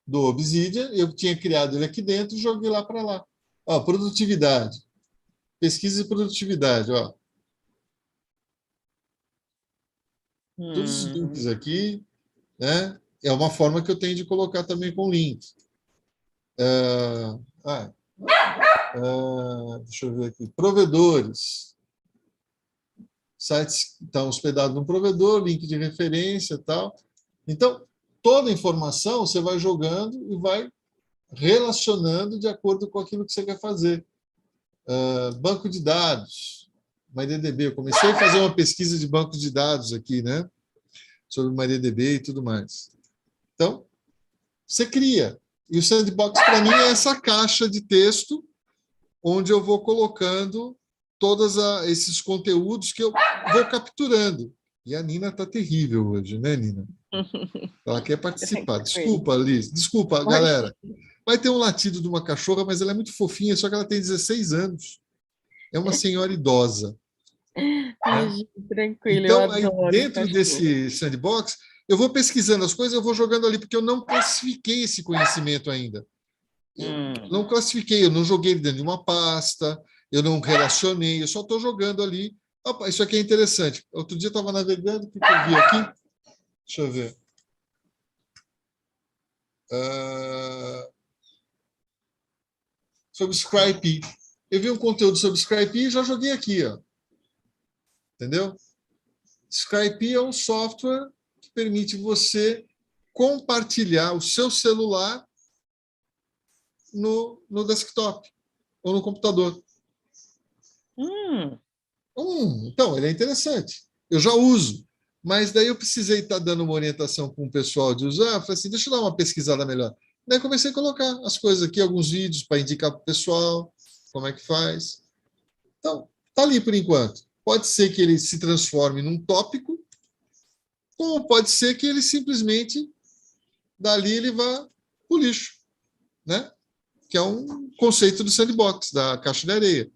B: do Obsidian, eu tinha criado ele aqui dentro e joguei lá para lá. Ó, produtividade. Pesquisa e produtividade, ó. Todos os links aqui, né? É uma forma que eu tenho de colocar também com link. Deixa eu ver aqui. Provedores. Sites que estão hospedados no provedor, link de referência e tal. Então, toda a informação você vai jogando e vai relacionando de acordo com aquilo que você quer fazer. Banco de dados, MariaDB. Eu comecei a fazer uma pesquisa de bancos de dados aqui, né? Sobre MariaDB e tudo mais. Então, você cria. E o Sandbox, para mim, é essa caixa de texto onde eu vou colocando todos esses conteúdos que eu vou capturando. E a Nina está terrível hoje, né, Nina? Ela quer participar. Desculpa, Liz. Desculpa, galera. Vai ter um latido de uma cachorra, mas ela é muito fofinha, só que ela tem 16 anos. É uma senhora idosa.
A: Ai, tranquilo,
B: então,
A: eu
B: aí,
A: adoro
B: dentro
A: cachorro.
B: desse sandbox, eu vou pesquisando as coisas, eu vou jogando ali, porque eu não classifiquei esse conhecimento ainda. Eu não classifiquei, eu não joguei ele dentro de uma pasta, eu não relacionei, eu só estou jogando ali. Opa, isso aqui é interessante. Outro dia eu estava navegando, o que eu vi aqui? Deixa eu ver. Sobre Skype. Eu vi um conteúdo sobre Skype e já joguei aqui, ó. Entendeu? Skype é um software que permite você compartilhar o seu celular no desktop ou no computador. Então, ele é interessante. Eu já uso, mas daí eu precisei estar dando uma orientação para um pessoal de usar. Falei assim, deixa eu dar uma pesquisada melhor. Daí comecei a colocar as coisas aqui, alguns vídeos para indicar para o pessoal como é que faz. Então, está ali por enquanto. Pode ser que ele se transforme num tópico, ou pode ser que ele simplesmente, dali, ele vá para o lixo, né? Que é um conceito do sandbox, da caixa de areia.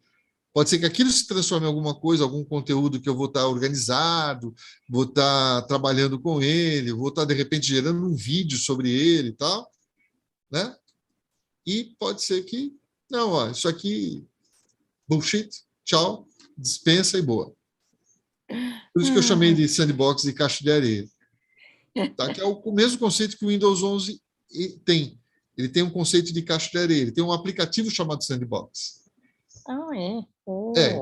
B: Pode ser que aquilo se transforme em alguma coisa, algum conteúdo que eu vou estar organizado, vou estar trabalhando com ele, vou estar, de repente, gerando um vídeo sobre ele e tal, né? E pode ser que, não, ó, isso aqui, bullshit, tchau, dispensa e boa. Por isso que eu chamei de sandbox de caixa de areia. Tá? Que é o mesmo conceito que o Windows 11 tem. Ele tem um conceito de caixa de areia, ele tem um aplicativo chamado Sandbox.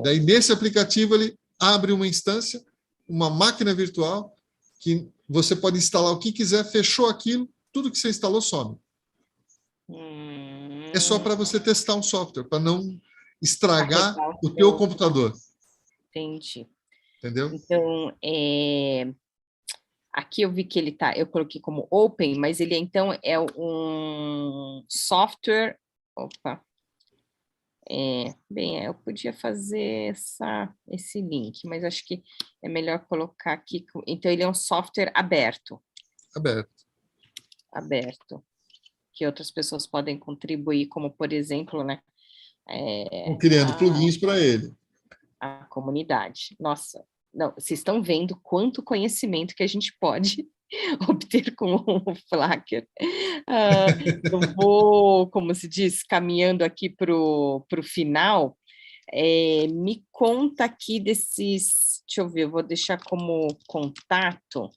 B: Daí nesse aplicativo ele abre uma instância, uma máquina virtual, que você pode instalar o que quiser, fechou aquilo, tudo que você instalou some. É só para você testar um software, para não estragar o teu computador.
A: Entendi.
B: Entendeu?
A: Então, aqui eu vi que ele tá, eu coloquei como open, mas ele então é um software. Opa. Eu podia fazer esse link, mas acho que é melhor colocar aqui. Então, ele é um software aberto. Aberto. Que outras pessoas podem contribuir, como, por exemplo, né?
B: Criando plugins para ele.
A: A comunidade. Nossa, não, vocês estão vendo quanto conhecimento que a gente pode obter com o Flackr. Eu vou, como se diz, caminhando aqui para o final. Me conta aqui desses, deixa eu ver, eu vou deixar como contato,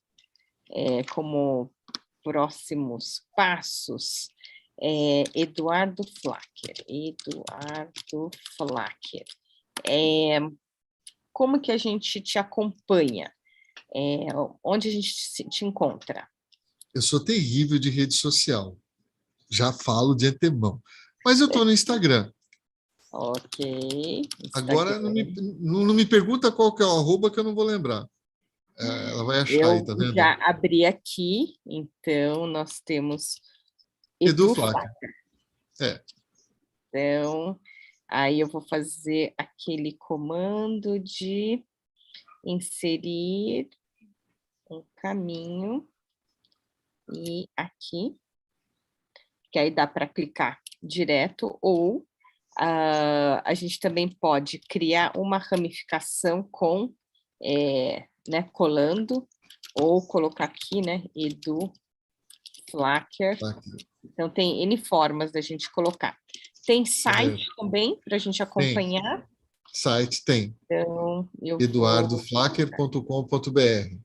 A: como próximos passos, Eduardo Flackr. Como que a gente te acompanha? Onde a gente te encontra?
B: Eu sou terrível de rede social. Já falo de antemão. Mas eu estou no Instagram.
A: Ok. Instagram.
B: Agora, não me pergunta qual que é o arroba que eu não vou lembrar. Ela vai achar aí, tá vendo?
A: Eu já abri aqui, então nós temos
B: Edu Flackr.
A: Então, aí eu vou fazer aquele comando de inserir um caminho e aqui, que aí dá para clicar direto, ou a gente também pode criar uma ramificação com, né, colando, ou colocar aqui, né, Edu Flackr. Então, tem N formas da gente colocar. Tem site também para a gente acompanhar?
B: Tem. Site tem.
A: Então,
B: eduardoflacker.com.br.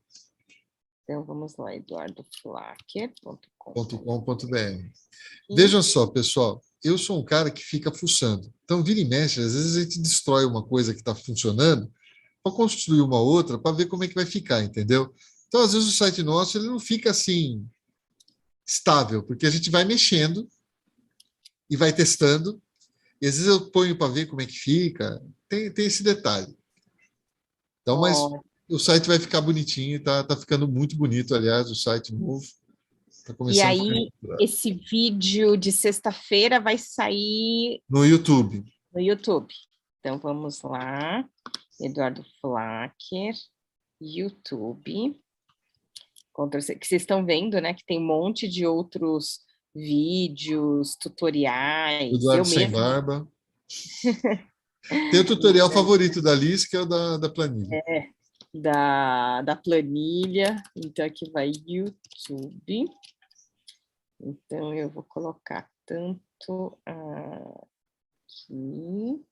A: Então, vamos lá,
B: eduardoflacker.com.br. Vejam só, pessoal, eu sou um cara que fica fuçando. Então, vira e mexe, às vezes a gente destrói uma coisa que está funcionando para construir uma outra, para ver como é que vai ficar, entendeu? Então, às vezes o site nosso ele não fica assim estável, porque a gente vai mexendo e vai testando, e às vezes eu ponho para ver como é que fica, tem esse detalhe. Então, mas o site vai ficar bonitinho, tá ficando muito bonito, aliás, o site novo. Tá
A: e aí, esse vídeo de sexta-feira vai sair...
B: No YouTube.
A: No YouTube. Então, vamos lá. Eduardo Flackr, YouTube. Que vocês estão vendo, né? Que tem um monte de outros vídeos, tutoriais.
B: Eduardo Sem Barba. Tem o tutorial favorito da Liz, que é o da planilha.
A: da planilha. Então, aqui vai YouTube. Então, eu vou colocar tanto aqui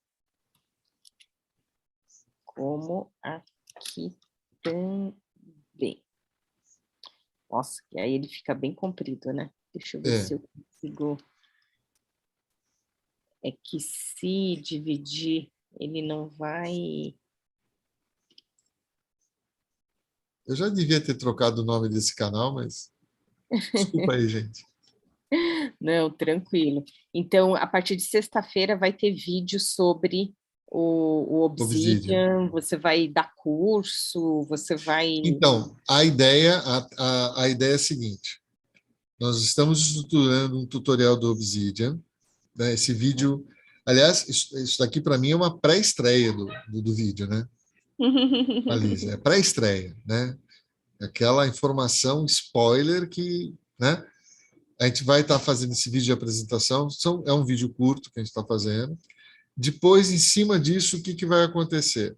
A: como aqui também. Nossa, e aí ele fica bem comprido, né? Deixa eu ver se eu consigo. É que se dividir, ele não vai...
B: Eu já devia ter trocado o nome desse canal, mas desculpa aí, gente.
A: Não, tranquilo. Então, a partir de sexta-feira vai ter vídeo sobre o
B: Obsidian.
A: Obsidian, você vai dar curso, você vai...
B: Então, a ideia é a seguinte. Nós estamos estruturando um tutorial do Obsidian. Né? Esse vídeo... Aliás, isso daqui para mim é uma pré-estreia do vídeo, né? Alice, é pré-estreia, né? Aquela informação spoiler que, né? A gente vai estar fazendo esse vídeo de apresentação. É um vídeo curto que a gente está fazendo. Depois, em cima disso, o que vai acontecer?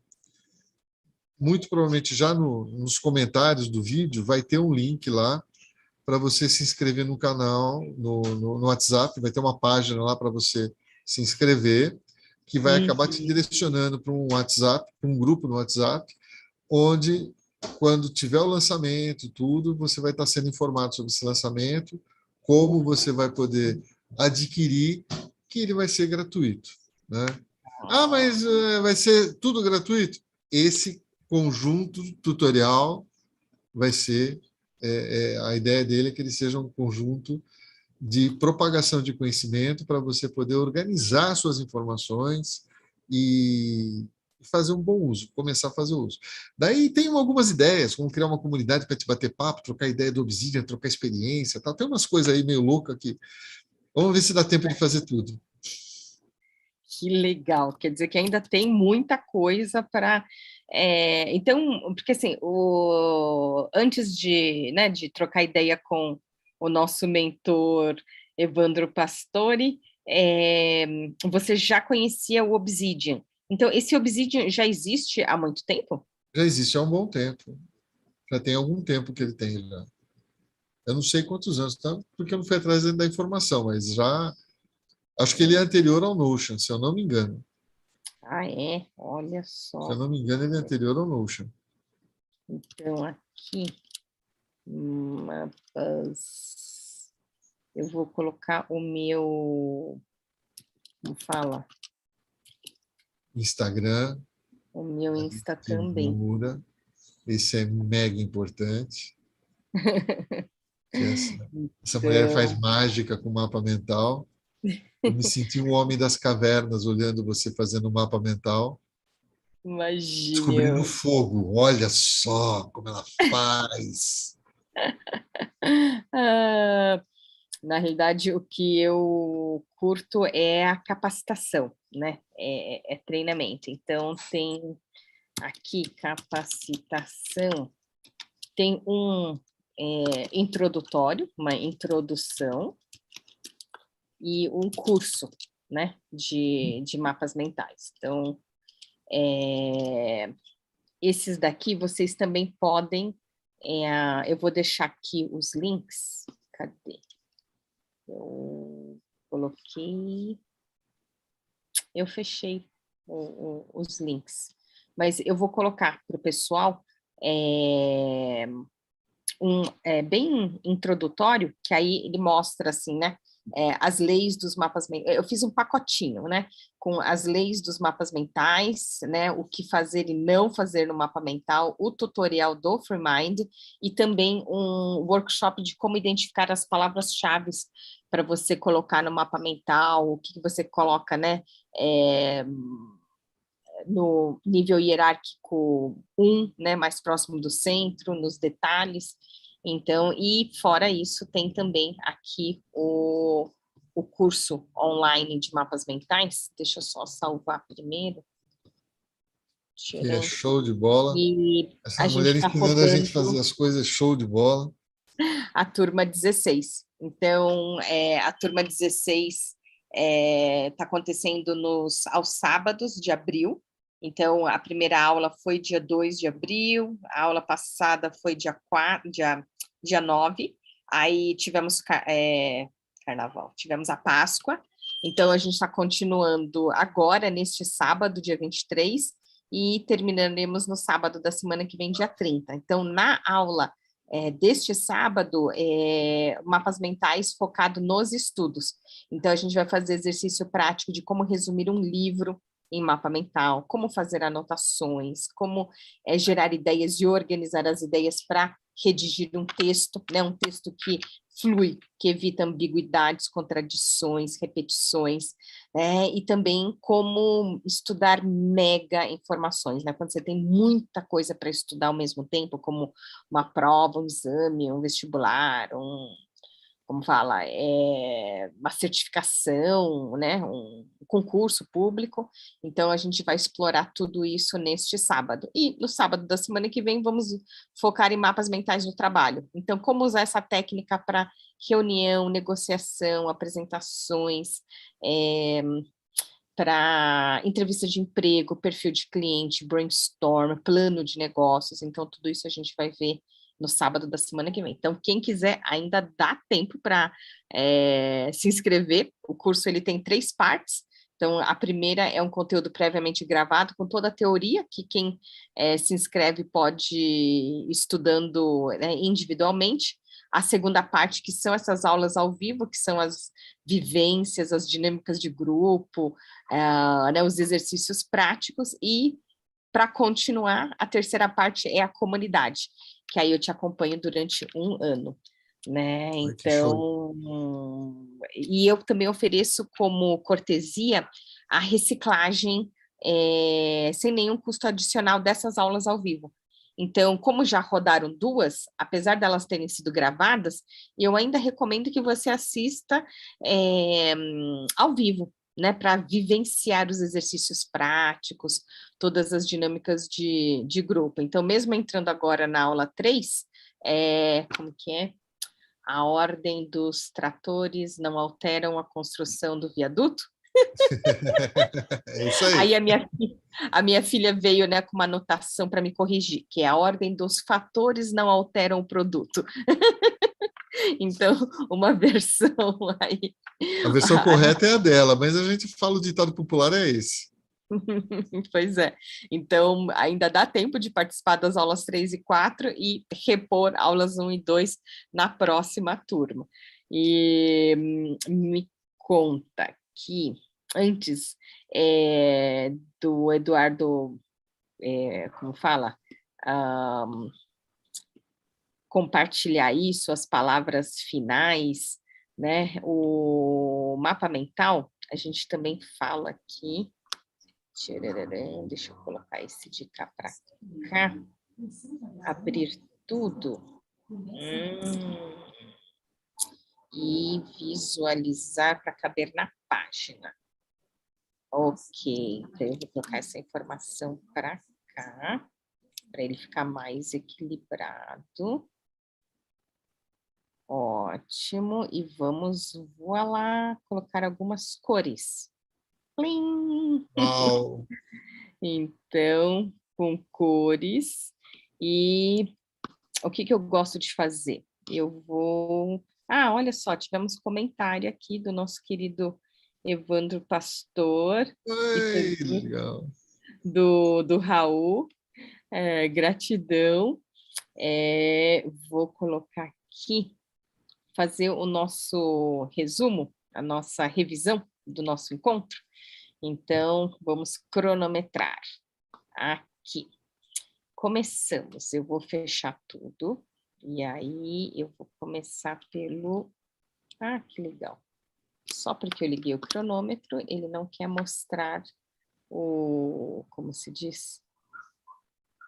B: Muito provavelmente já nos comentários do vídeo vai ter um link lá para você se inscrever no canal, no WhatsApp, vai ter uma página lá para você se inscrever, que vai acabar te direcionando para um WhatsApp, para um grupo no WhatsApp, onde, quando tiver o lançamento, tudo, você vai estar sendo informado sobre esse lançamento, como você vai poder adquirir, que ele vai ser gratuito. Né? Ah, mas vai ser tudo gratuito? Esse conjunto tutorial vai ser, a ideia dele é que ele seja um conjunto de propagação de conhecimento para você poder organizar suas informações e fazer um bom uso, começar a fazer uso. Daí tem algumas ideias, como criar uma comunidade para te bater papo, trocar ideia do Obsidian, trocar experiência, tá? Tem umas coisas aí meio loucas que... Vamos ver se dá tempo de fazer tudo.
A: Que legal, quer dizer que ainda tem muita coisa para... então, porque assim, antes de trocar ideia com o nosso mentor Evandro Pastore, você já conhecia o Obsidian. Então, esse Obsidian já existe há muito tempo?
B: Já existe há um bom tempo. Já tem algum tempo que ele tem já. Eu não sei quantos anos, tá? Porque eu não fui atrás da informação, mas já... Acho que ele é anterior ao Notion, se eu não me engano.
A: Ah, é? Olha
B: Se eu
A: só.
B: não me engano, ele é anterior ao Notion.
A: Então, aqui, mapas... Eu vou colocar o meu... Como fala?
B: Instagram,
A: O meu Insta também.
B: figura. Esse é mega importante. Que essa mulher faz
A: Então,
B: mágica com mapa mental. Eu me senti um homem das cavernas olhando você fazendo mapa mental. Descobrindo
A: imagine.
B: fogo. Olha só como ela faz.
A: Ah, na realidade, o que eu curto é a capacitação, né? É treinamento. Então, tem aqui capacitação, tem um introdutório, uma introdução e um curso, né? De mapas mentais. Então, esses daqui vocês também podem... eu vou deixar aqui os links. Cadê? Eu coloquei... Eu fechei os links. Mas eu vou colocar para o pessoal bem introdutório, que aí ele mostra assim, né? As leis dos mapas mentais. Eu fiz um pacotinho, né? Com as leis dos mapas mentais, né? O que fazer e não fazer no mapa mental, o tutorial do FreeMind e também um workshop de como identificar as palavras-chave para você colocar no mapa mental, o que você coloca, né? No nível hierárquico 1, né, mais próximo do centro, nos detalhes. Então, e fora isso, tem também aqui o curso online de mapas mentais. Deixa eu só salvar primeiro.
B: Que é
A: Tcharam.
B: show de bola.
A: E
B: Essa
A: a gente
B: mulher
A: está
B: ensinando a gente a fazer
A: rodando
B: as coisas show de bola.
A: a turma 16. Então, a turma 16 está acontecendo aos sábados de abril, Então, a primeira aula foi dia 2 de abril, a aula passada foi dia 9, aí tivemos carnaval, tivemos a Páscoa, então a gente está continuando agora, neste sábado, dia 23, e terminaremos no sábado da semana que vem, dia 30. Então, na aula deste sábado, mapas mentais focado nos estudos. Então, a gente vai fazer exercício prático de como resumir um livro em mapa mental, como fazer anotações, como gerar ideias e organizar as ideias para redigir um texto, né, um texto que flui, que evita ambiguidades, contradições, repetições, e também como estudar mega informações, né, quando você tem muita coisa para estudar ao mesmo tempo, como uma prova, um exame, um vestibular, como fala, uma certificação, né, um concurso público. Então, a gente vai explorar tudo isso neste sábado. E no sábado da semana que vem, vamos focar em mapas mentais do trabalho. Então, como usar essa técnica para reunião, negociação, apresentações, para entrevista de emprego, perfil de cliente, brainstorm, plano de negócios. Então, tudo isso a gente vai ver no sábado da semana que vem. Então, quem quiser, ainda dá tempo para se inscrever. O curso ele tem 3 partes. Então, a primeira é um conteúdo previamente gravado, com toda a teoria, que quem se inscreve pode ir estudando, né, individualmente. A segunda parte, que são essas aulas ao vivo, que são as vivências, as dinâmicas de grupo, né, os exercícios práticos. E, para continuar, a terceira parte é a comunidade, que aí eu te acompanho durante 1 ano, né? Então, e eu também ofereço como cortesia a reciclagem sem nenhum custo adicional dessas aulas ao vivo. Então, como já rodaram 2, apesar delas terem sido gravadas, eu ainda recomendo que você assista ao vivo, né, para vivenciar os exercícios práticos, todas as dinâmicas de grupo. Então, mesmo entrando agora na aula 3, como que é? A ordem dos tratores não alteram a construção do viaduto?
B: É isso aí.
A: Aí a minha filha veio, né, com uma anotação para me corrigir, que é a ordem dos fatores não alteram o produto. Então, uma versão aí.
B: A versão correta é a dela, mas a gente fala o ditado popular é esse.
A: Pois é. Então, ainda dá tempo de participar das aulas 3 e 4 e repor aulas 1 e 2 na próxima turma. E me conta que antes do Eduardo, como fala, compartilhar isso, as palavras finais, né? O mapa mental, a gente também fala aqui. Deixa eu colocar esse de cá para cá. Abrir tudo. E visualizar para caber na página. Ok, então eu vou colocar essa informação para cá, para ele ficar mais equilibrado. Ótimo, e vamos, voilá, colocar algumas cores. Plim!
B: Uau.
A: Então, com cores, e o que eu gosto de fazer? Eu vou... olha só, tivemos comentário aqui do nosso querido Evandro Pastor, e
B: Ai,
A: também
B: legal.
A: do Raul, gratidão. Vou colocar aqui, fazer o nosso resumo, a nossa revisão do nosso encontro. Então, vamos cronometrar. Aqui. Começamos. Eu vou fechar tudo. E aí, eu vou começar pelo... que legal. Só porque eu liguei o cronômetro, ele não quer mostrar o... Como se diz?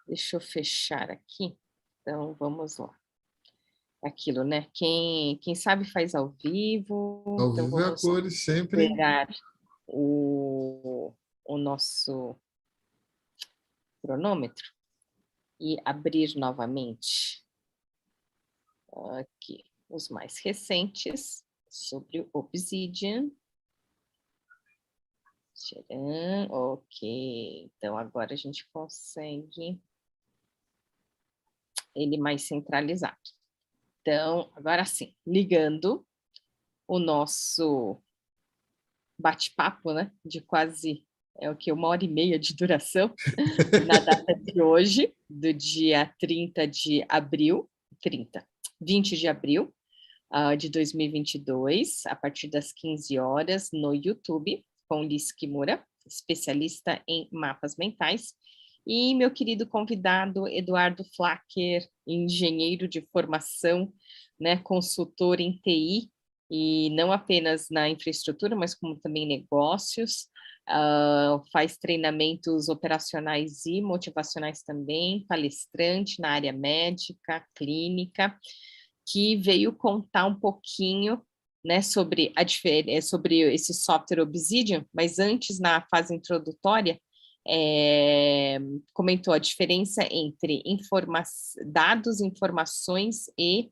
A: Deixa eu fechar aqui. Então, vamos lá. Aquilo, né? Quem sabe faz ao vivo.
B: Ao
A: Então,
B: vivo é a
A: vamos
B: cores sempre.
A: esperar o nosso cronômetro e abrir novamente aqui os mais recentes sobre o Obsidian. Tcharam, ok. Então, agora a gente consegue ele mais centralizado. Então, agora sim, ligando o nosso bate-papo, né, de quase, o que, 1h30 de duração, na data de hoje, do dia 30 de abril, 20 de abril, de 2022, a partir das 15 horas, no YouTube, com Liz Kimura, especialista em mapas mentais, e meu querido convidado, Eduardo Flacker, engenheiro de formação, né, consultor em TI, e não apenas na infraestrutura, mas como também negócios, faz treinamentos operacionais e motivacionais também, palestrante na área médica, clínica, que veio contar um pouquinho, né, sobre sobre esse software Obsidian, mas antes, na fase introdutória, comentou a diferença entre dados, informações e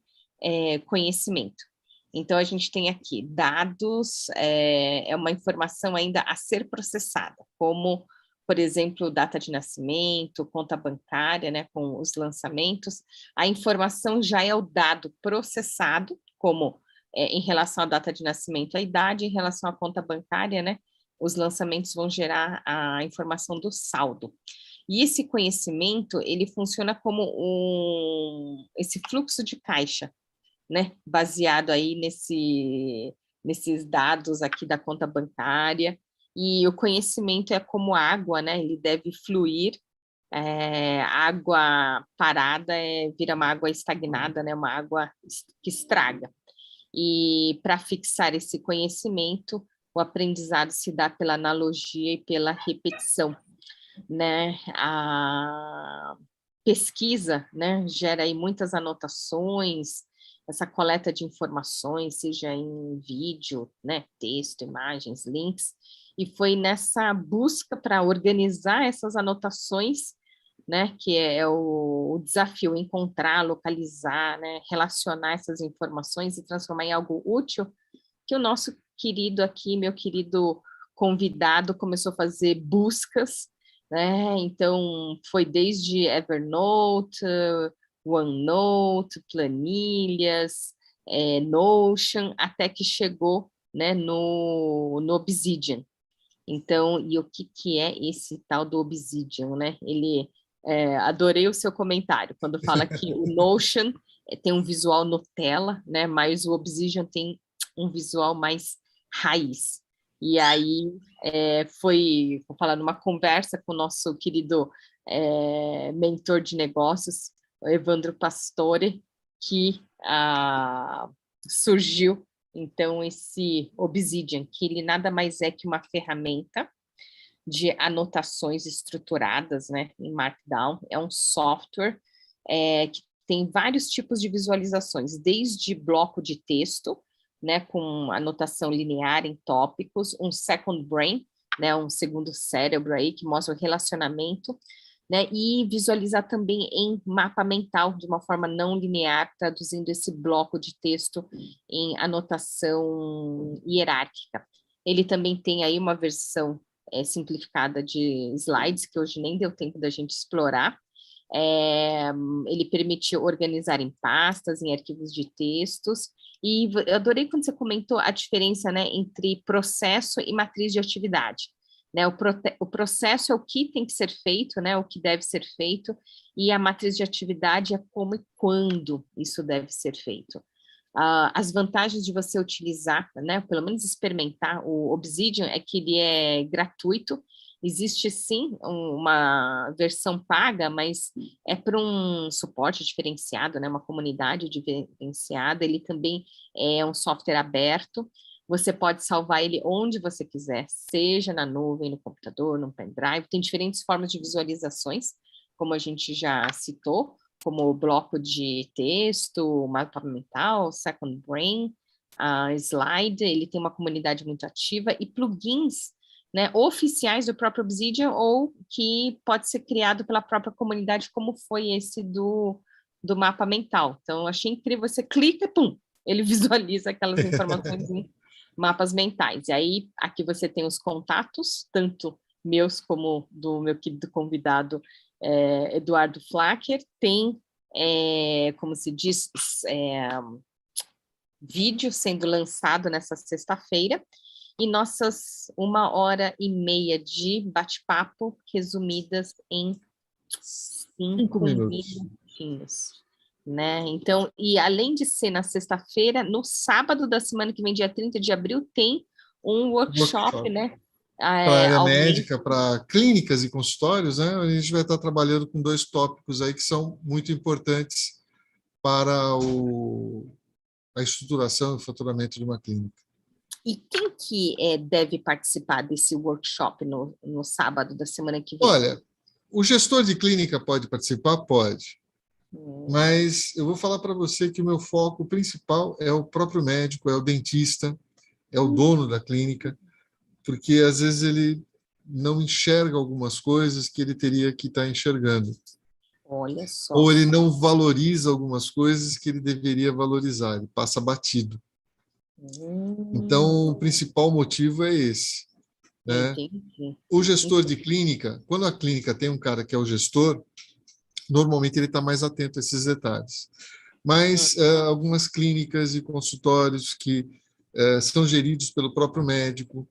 A: conhecimento. Então, a gente tem aqui dados, é uma informação ainda a ser processada, como, por exemplo, data de nascimento, conta bancária, né, com os lançamentos. A informação já é o dado processado, como em relação à data de nascimento, a idade, em relação à conta bancária, né, os lançamentos vão gerar a informação do saldo. E esse conhecimento, ele funciona como esse fluxo de caixa, né, baseado aí nesses dados aqui da conta bancária, e o conhecimento é como água, né, ele deve fluir, água parada vira uma água estagnada, né, uma água que estraga. E para fixar esse conhecimento, o aprendizado se dá pela analogia e pela repetição, né, a pesquisa, né, gera aí muitas anotações, essa coleta de informações, seja em vídeo, né, texto, imagens, links, e foi nessa busca para organizar essas anotações, né, que é o desafio, encontrar, localizar, né, relacionar essas informações e transformar em algo útil, que o nosso querido aqui, meu querido convidado, começou a fazer buscas, né, então foi desde Evernote, OneNote, planilhas, Notion, até que chegou, né, no Obsidian. Então, e o que é esse tal do Obsidian, né? Adorei o seu comentário, quando fala que o Notion tem um visual Nutella, né? Mas o Obsidian tem um visual mais raiz. E aí vou falar, numa conversa com o nosso querido mentor de negócios, o Evandro Pastore, que surgiu, então, esse Obsidian, que ele nada mais é que uma ferramenta de anotações estruturadas, né, em Markdown. É um software que tem vários tipos de visualizações, desde bloco de texto, né, com anotação linear em tópicos, um second brain, né, um segundo cérebro aí, que mostra o relacionamento, né, e visualizar também em mapa mental, de uma forma não linear, traduzindo esse bloco de texto em anotação hierárquica. Ele também tem aí uma versão simplificada de slides, que hoje nem deu tempo da gente explorar. Ele permite organizar em pastas, em arquivos de textos, e eu adorei quando você comentou a diferença, né, entre processo e matriz de atividade. Né, o processo é o que tem que ser feito, né, o que deve ser feito, e a matriz de atividade é como e quando isso deve ser feito. As vantagens de você utilizar, né, pelo menos experimentar o Obsidian, é que ele é gratuito. Existe sim uma versão paga, mas é para um suporte diferenciado, né, uma comunidade diferenciada. Ele também é um software aberto. Você pode salvar ele onde você quiser, seja na nuvem, no computador, no pendrive. Tem diferentes formas de visualizações, como a gente já citou, como o bloco de texto, mapa mental, second brain, slide. Ele tem uma comunidade muito ativa, e plugins, né, oficiais do próprio Obsidian, ou que pode ser criado pela própria comunidade, como foi esse do mapa mental. Então, achei incrível, você clica, pum, ele visualiza aquelas informações em mapas mentais. E aí, aqui você tem os contatos, tanto meus como do meu querido convidado Eduardo Flacker, tem, como se diz, vídeo sendo lançado nessa sexta-feira, e nossas 1h30 de bate-papo resumidas em 5 minutinhos. Né? Então, e além de ser na sexta-feira, no sábado da semana que vem, dia 30 de abril, tem um workshop, né?
B: Para a área médica, para clínicas e consultórios, né? A gente vai estar trabalhando com 2 tópicos aí que são muito importantes para a estruturação e faturamento de uma clínica.
A: E quem que deve participar desse workshop no sábado da semana que vem?
B: Olha, o gestor de clínica pode participar? Pode. Mas eu vou falar para você que o meu foco principal é o próprio médico, é o dentista, é o dono da clínica, porque às vezes ele não enxerga algumas coisas que ele teria que estar enxergando.
A: Olha só.
B: Ou ele não valoriza algumas coisas que ele deveria valorizar, ele passa batido. Então, o principal motivo é esse. Né? O gestor de clínica, quando a clínica tem um cara que é o gestor, normalmente ele está mais atento a esses detalhes. Mas algumas clínicas e consultórios que são geridos pelo próprio médico,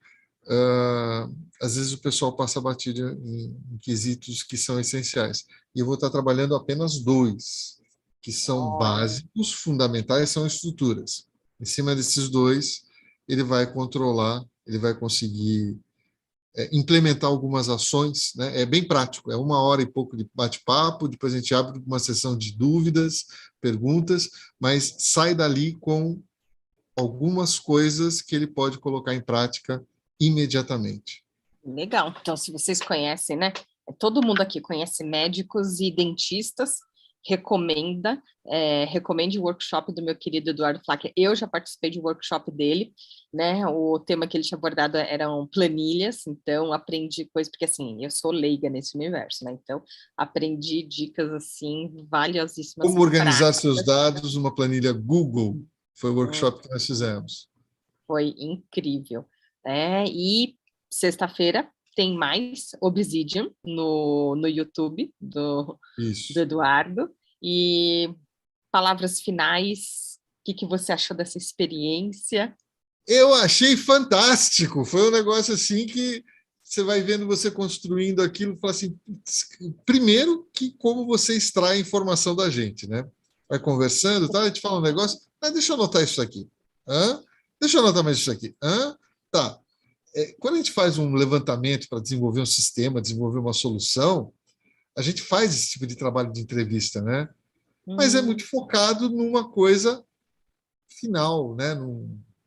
B: às vezes o pessoal passa batido em quesitos que são essenciais. E eu vou estar trabalhando apenas 2, que são básicos, fundamentais, são estruturas. Em cima desses 2, ele vai controlar, ele vai conseguir implementar algumas ações, né? É bem prático, é 1h e pouco de bate-papo, depois a gente abre uma sessão de dúvidas, perguntas, mas sai dali com algumas coisas que ele pode colocar em prática imediatamente.
A: Legal, então se vocês conhecem, né? Todo mundo aqui conhece médicos e dentistas, recomende o workshop do meu querido Eduardo Flacker. Eu já participei de workshop dele, né? O tema que ele tinha abordado eram planilhas, então aprendi coisas, porque assim, eu sou leiga nesse universo, né? Então aprendi dicas assim valiosíssimas.
B: Como organizar seus dados numa planilha Google, foi o workshop que nós fizemos.
A: Foi incrível. E sexta-feira tem mais Obsidian no YouTube do Eduardo. E palavras finais, o que você achou dessa experiência?
B: Eu achei fantástico. Foi um negócio assim que você vai vendo você construindo aquilo e fala assim, primeiro que como você extrai informação da gente, né? Vai conversando, tá? A gente fala um negócio, deixa eu anotar isso aqui. Deixa eu anotar mais isso aqui. Tá. Quando a gente faz um levantamento para desenvolver um sistema, desenvolver uma solução, a gente faz esse tipo de trabalho de entrevista, né? Mas é muito focado numa coisa final, né?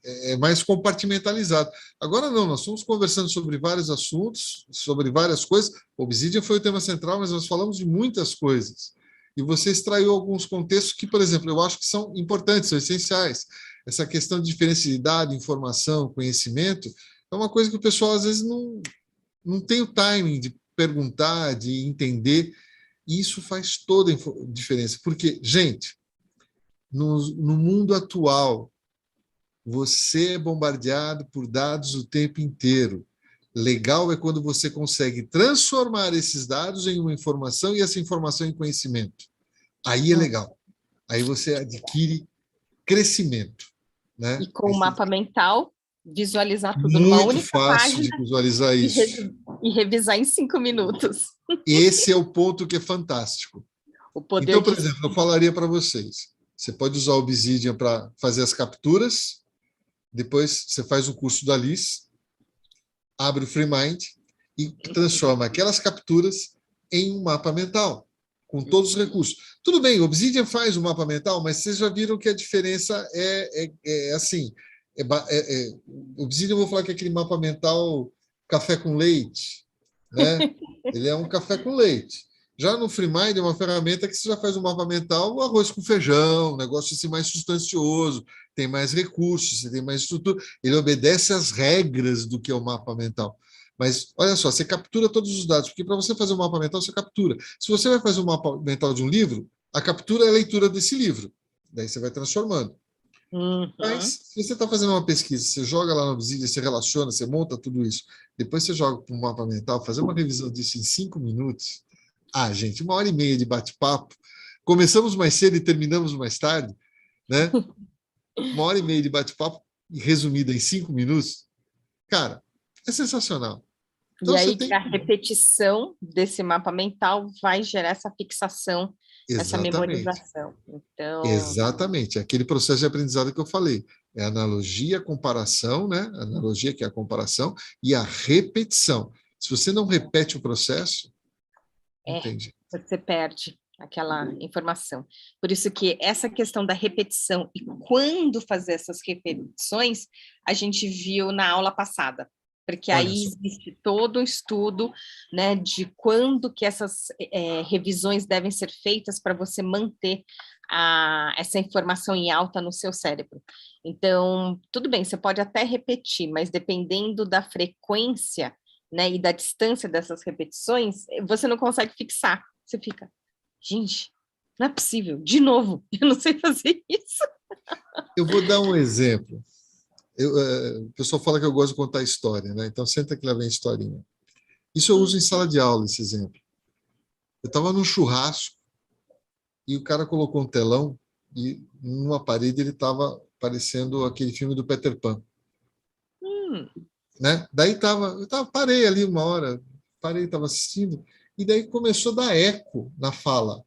B: É mais compartimentalizado. Agora não, nós estamos conversando sobre vários assuntos, sobre várias coisas. O Obsidian foi o tema central, mas nós falamos de muitas coisas. E você extraiu alguns contextos que, por exemplo, eu acho que são importantes, são essenciais. Essa questão de diferença de idade, informação, conhecimento, é uma coisa que o pessoal às vezes não tem o timing de perguntar, de entender. E isso faz toda a diferença. Porque, gente, no mundo atual, você é bombardeado por dados o tempo inteiro. Legal é quando você consegue transformar esses dados em uma informação e essa informação em conhecimento. Aí é legal. Aí você adquire crescimento. Né?
A: E com o mapa mental, visualizar tudo numa única página.
B: Muito fácil de visualizar isso.
A: E revisar em 5 minutos.
B: Esse é o ponto que é fantástico. Então, por exemplo, eu falaria para vocês, você pode usar o Obsidian para fazer as capturas, depois você faz o curso da Liz, abre o FreeMind e transforma aquelas capturas em um mapa mental, com todos os recursos. Tudo bem, o Obsidian faz o mapa mental, mas vocês já viram que a diferença é assim. O Obsidian, eu vou falar que é aquele mapa mental café com leite, né? Ele é um café com leite. Já no FreeMind é uma ferramenta que você já faz um mapa mental, o arroz com feijão, um negócio assim mais substancioso, tem mais recursos, você tem mais estrutura. Ele obedece às regras do que é o mapa mental. Mas, olha só, você captura todos os dados, porque para você fazer um mapa mental, você captura. Se você vai fazer um mapa mental de um livro, a captura é a leitura desse livro. Daí você vai transformando.
A: Uhum.
B: Mas, se você está fazendo uma pesquisa, você joga lá no Obsidian, você relaciona, você monta tudo isso, depois você joga para um mapa mental, fazer uma revisão disso em 5 minutos. Ah, gente, 1 hora e meia de bate-papo. Começamos mais cedo e terminamos mais tarde, né? 1 hora e meia de bate-papo resumida em 5 minutos. Cara, é sensacional.
A: E
B: Então, você
A: aí que
B: tem.
A: a repetição desse mapa mental vai gerar essa fixação, essa
B: Exatamente.
A: memorização. Então,
B: Exatamente, é aquele processo de aprendizado que eu falei. É a analogia, a comparação, né? A analogia, que é a comparação, e a repetição. Se você não repete o processo, não
A: é,
B: tem jeito.
A: você perde aquela informação. Por isso que essa questão da repetição e quando fazer essas repetições, a gente viu na aula passada, porque
B: Olha
A: aí
B: só.
A: existe todo um estudo, né, de quando que essas revisões devem ser feitas para você manter essa informação em alta no seu cérebro. Então, tudo bem, você pode até repetir, mas dependendo da frequência, né, e da distância dessas repetições, você não consegue fixar. Você fica, gente, não é possível, de novo, eu não sei fazer isso.
B: Eu vou dar um exemplo. O pessoal fala que eu gosto de contar história, né? Então, senta que lá vem a historinha. Isso eu uso em sala de aula, esse exemplo. Eu estava num churrasco e o cara colocou um telão e numa parede ele estava parecendo aquele filme do Peter Pan.
A: Hum,
B: Né? Daí parei ali 1 hora, parei, estava assistindo, e daí começou a dar eco na fala.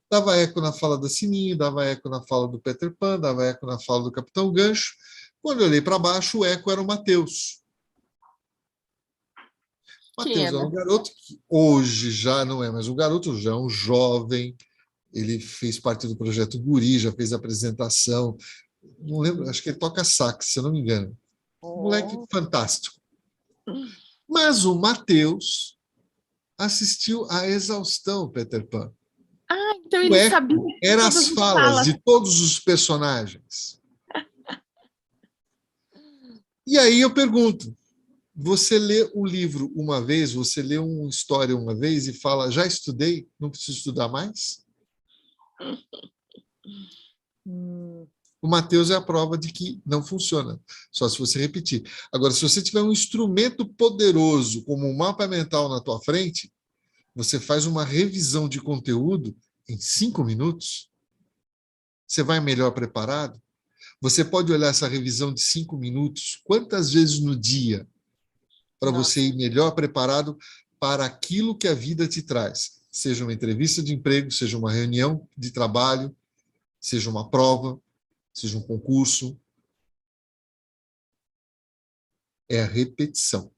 B: Dava eco na fala da Sininho, dava eco na fala do Peter Pan, dava eco na fala do Capitão Gancho. Quando eu olhei para baixo, o eco era o Matheus.
A: que
B: Matheus
A: é,
B: era
A: né?
B: um garoto que hoje já não é mais um garoto, já é um jovem. Ele fez parte do projeto Guri, já fez apresentação. Não lembro, acho que ele toca sax, se eu não me engano. Moleque
A: Oh.
B: fantástico. Mas o Matheus assistiu à exaustão Peter Pan.
A: Ah, então
B: O
A: ele sabia
B: eco era as
A: todas as
B: falas
A: falas.
B: de todos os personagens. E aí eu pergunto, você lê o livro uma vez, você lê uma história uma vez e fala, já estudei, não preciso estudar mais?
A: Hum,
B: O Mateus é a prova de que não funciona, só se você repetir. Agora, se você tiver um instrumento poderoso como um mapa mental na tua frente, você faz uma revisão de conteúdo em 5 minutos, você vai melhor preparado. Você pode olhar essa revisão de 5 minutos quantas vezes no dia para você
A: nossa,
B: ir melhor preparado para aquilo que a vida te traz. Seja uma entrevista de emprego, seja uma reunião de trabalho, seja uma prova, seja um concurso. É a repetição.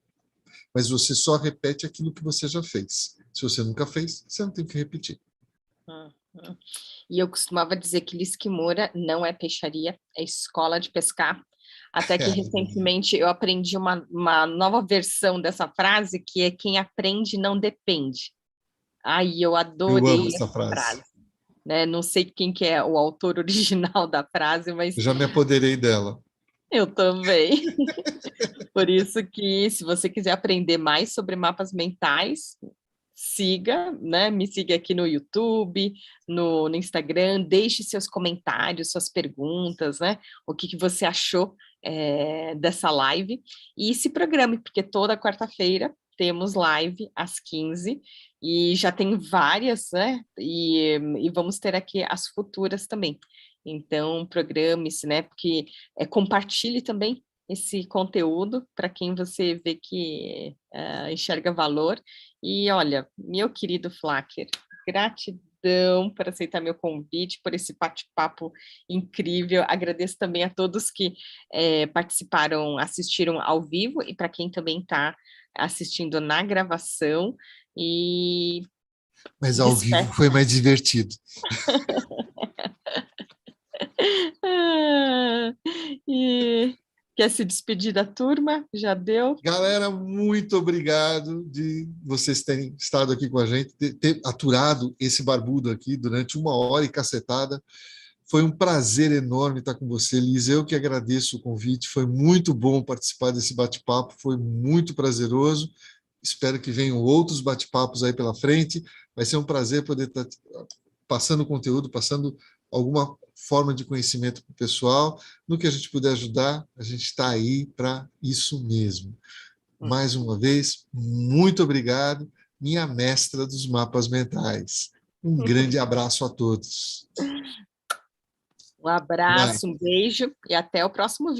B: Mas você só repete aquilo que você já fez. Se você nunca fez, você não tem que repetir.
A: hum, hum. E eu costumava dizer que Liz Kimura não é peixaria, é escola de pescar. Até que
B: É,
A: recentemente eu aprendi uma nova versão dessa frase, que é quem aprende não depende. Ai, eu
B: eu amo
A: adorei
B: essa
A: essa
B: frase.
A: frase, né? Não sei quem que é o autor original da frase, mas
B: Eu já me apoderei dela.
A: eu também. Por isso que, se você quiser aprender mais sobre mapas mentais, siga, né? Me siga aqui no YouTube, no Instagram, deixe seus comentários, suas perguntas, né? O que você achou dessa live e se programe, porque toda quarta-feira temos live às 15 e já tem várias, né? E vamos ter aqui as futuras também. Então, programe-se, né? Porque compartilhe também esse conteúdo para quem você vê que enxerga valor. E olha, meu querido Flacker, gratidão por aceitar meu convite, por esse bate-papo incrível. Agradeço também a todos que participaram, assistiram ao vivo e para quem também está assistindo na gravação. E
B: Mas ao vivo
A: despeço.
B: foi mais divertido.
A: E quer se despedir da turma? Já deu?
B: Galera, muito obrigado de vocês terem estado aqui com a gente, ter aturado esse barbudo aqui durante 1 hora e cacetada. Foi um prazer enorme estar com você, Liz. Eu que agradeço o convite. Foi muito bom participar desse bate-papo, foi muito prazeroso. Espero que venham outros bate-papos aí pela frente. Vai ser um prazer poder estar passando conteúdo, passando alguma forma de conhecimento para o pessoal. No que a gente puder ajudar, a gente está aí para isso mesmo. Mais uma vez, muito obrigado, minha mestra dos mapas mentais. Um grande abraço a todos.
A: Um abraço, um beijo e até o próximo vídeo.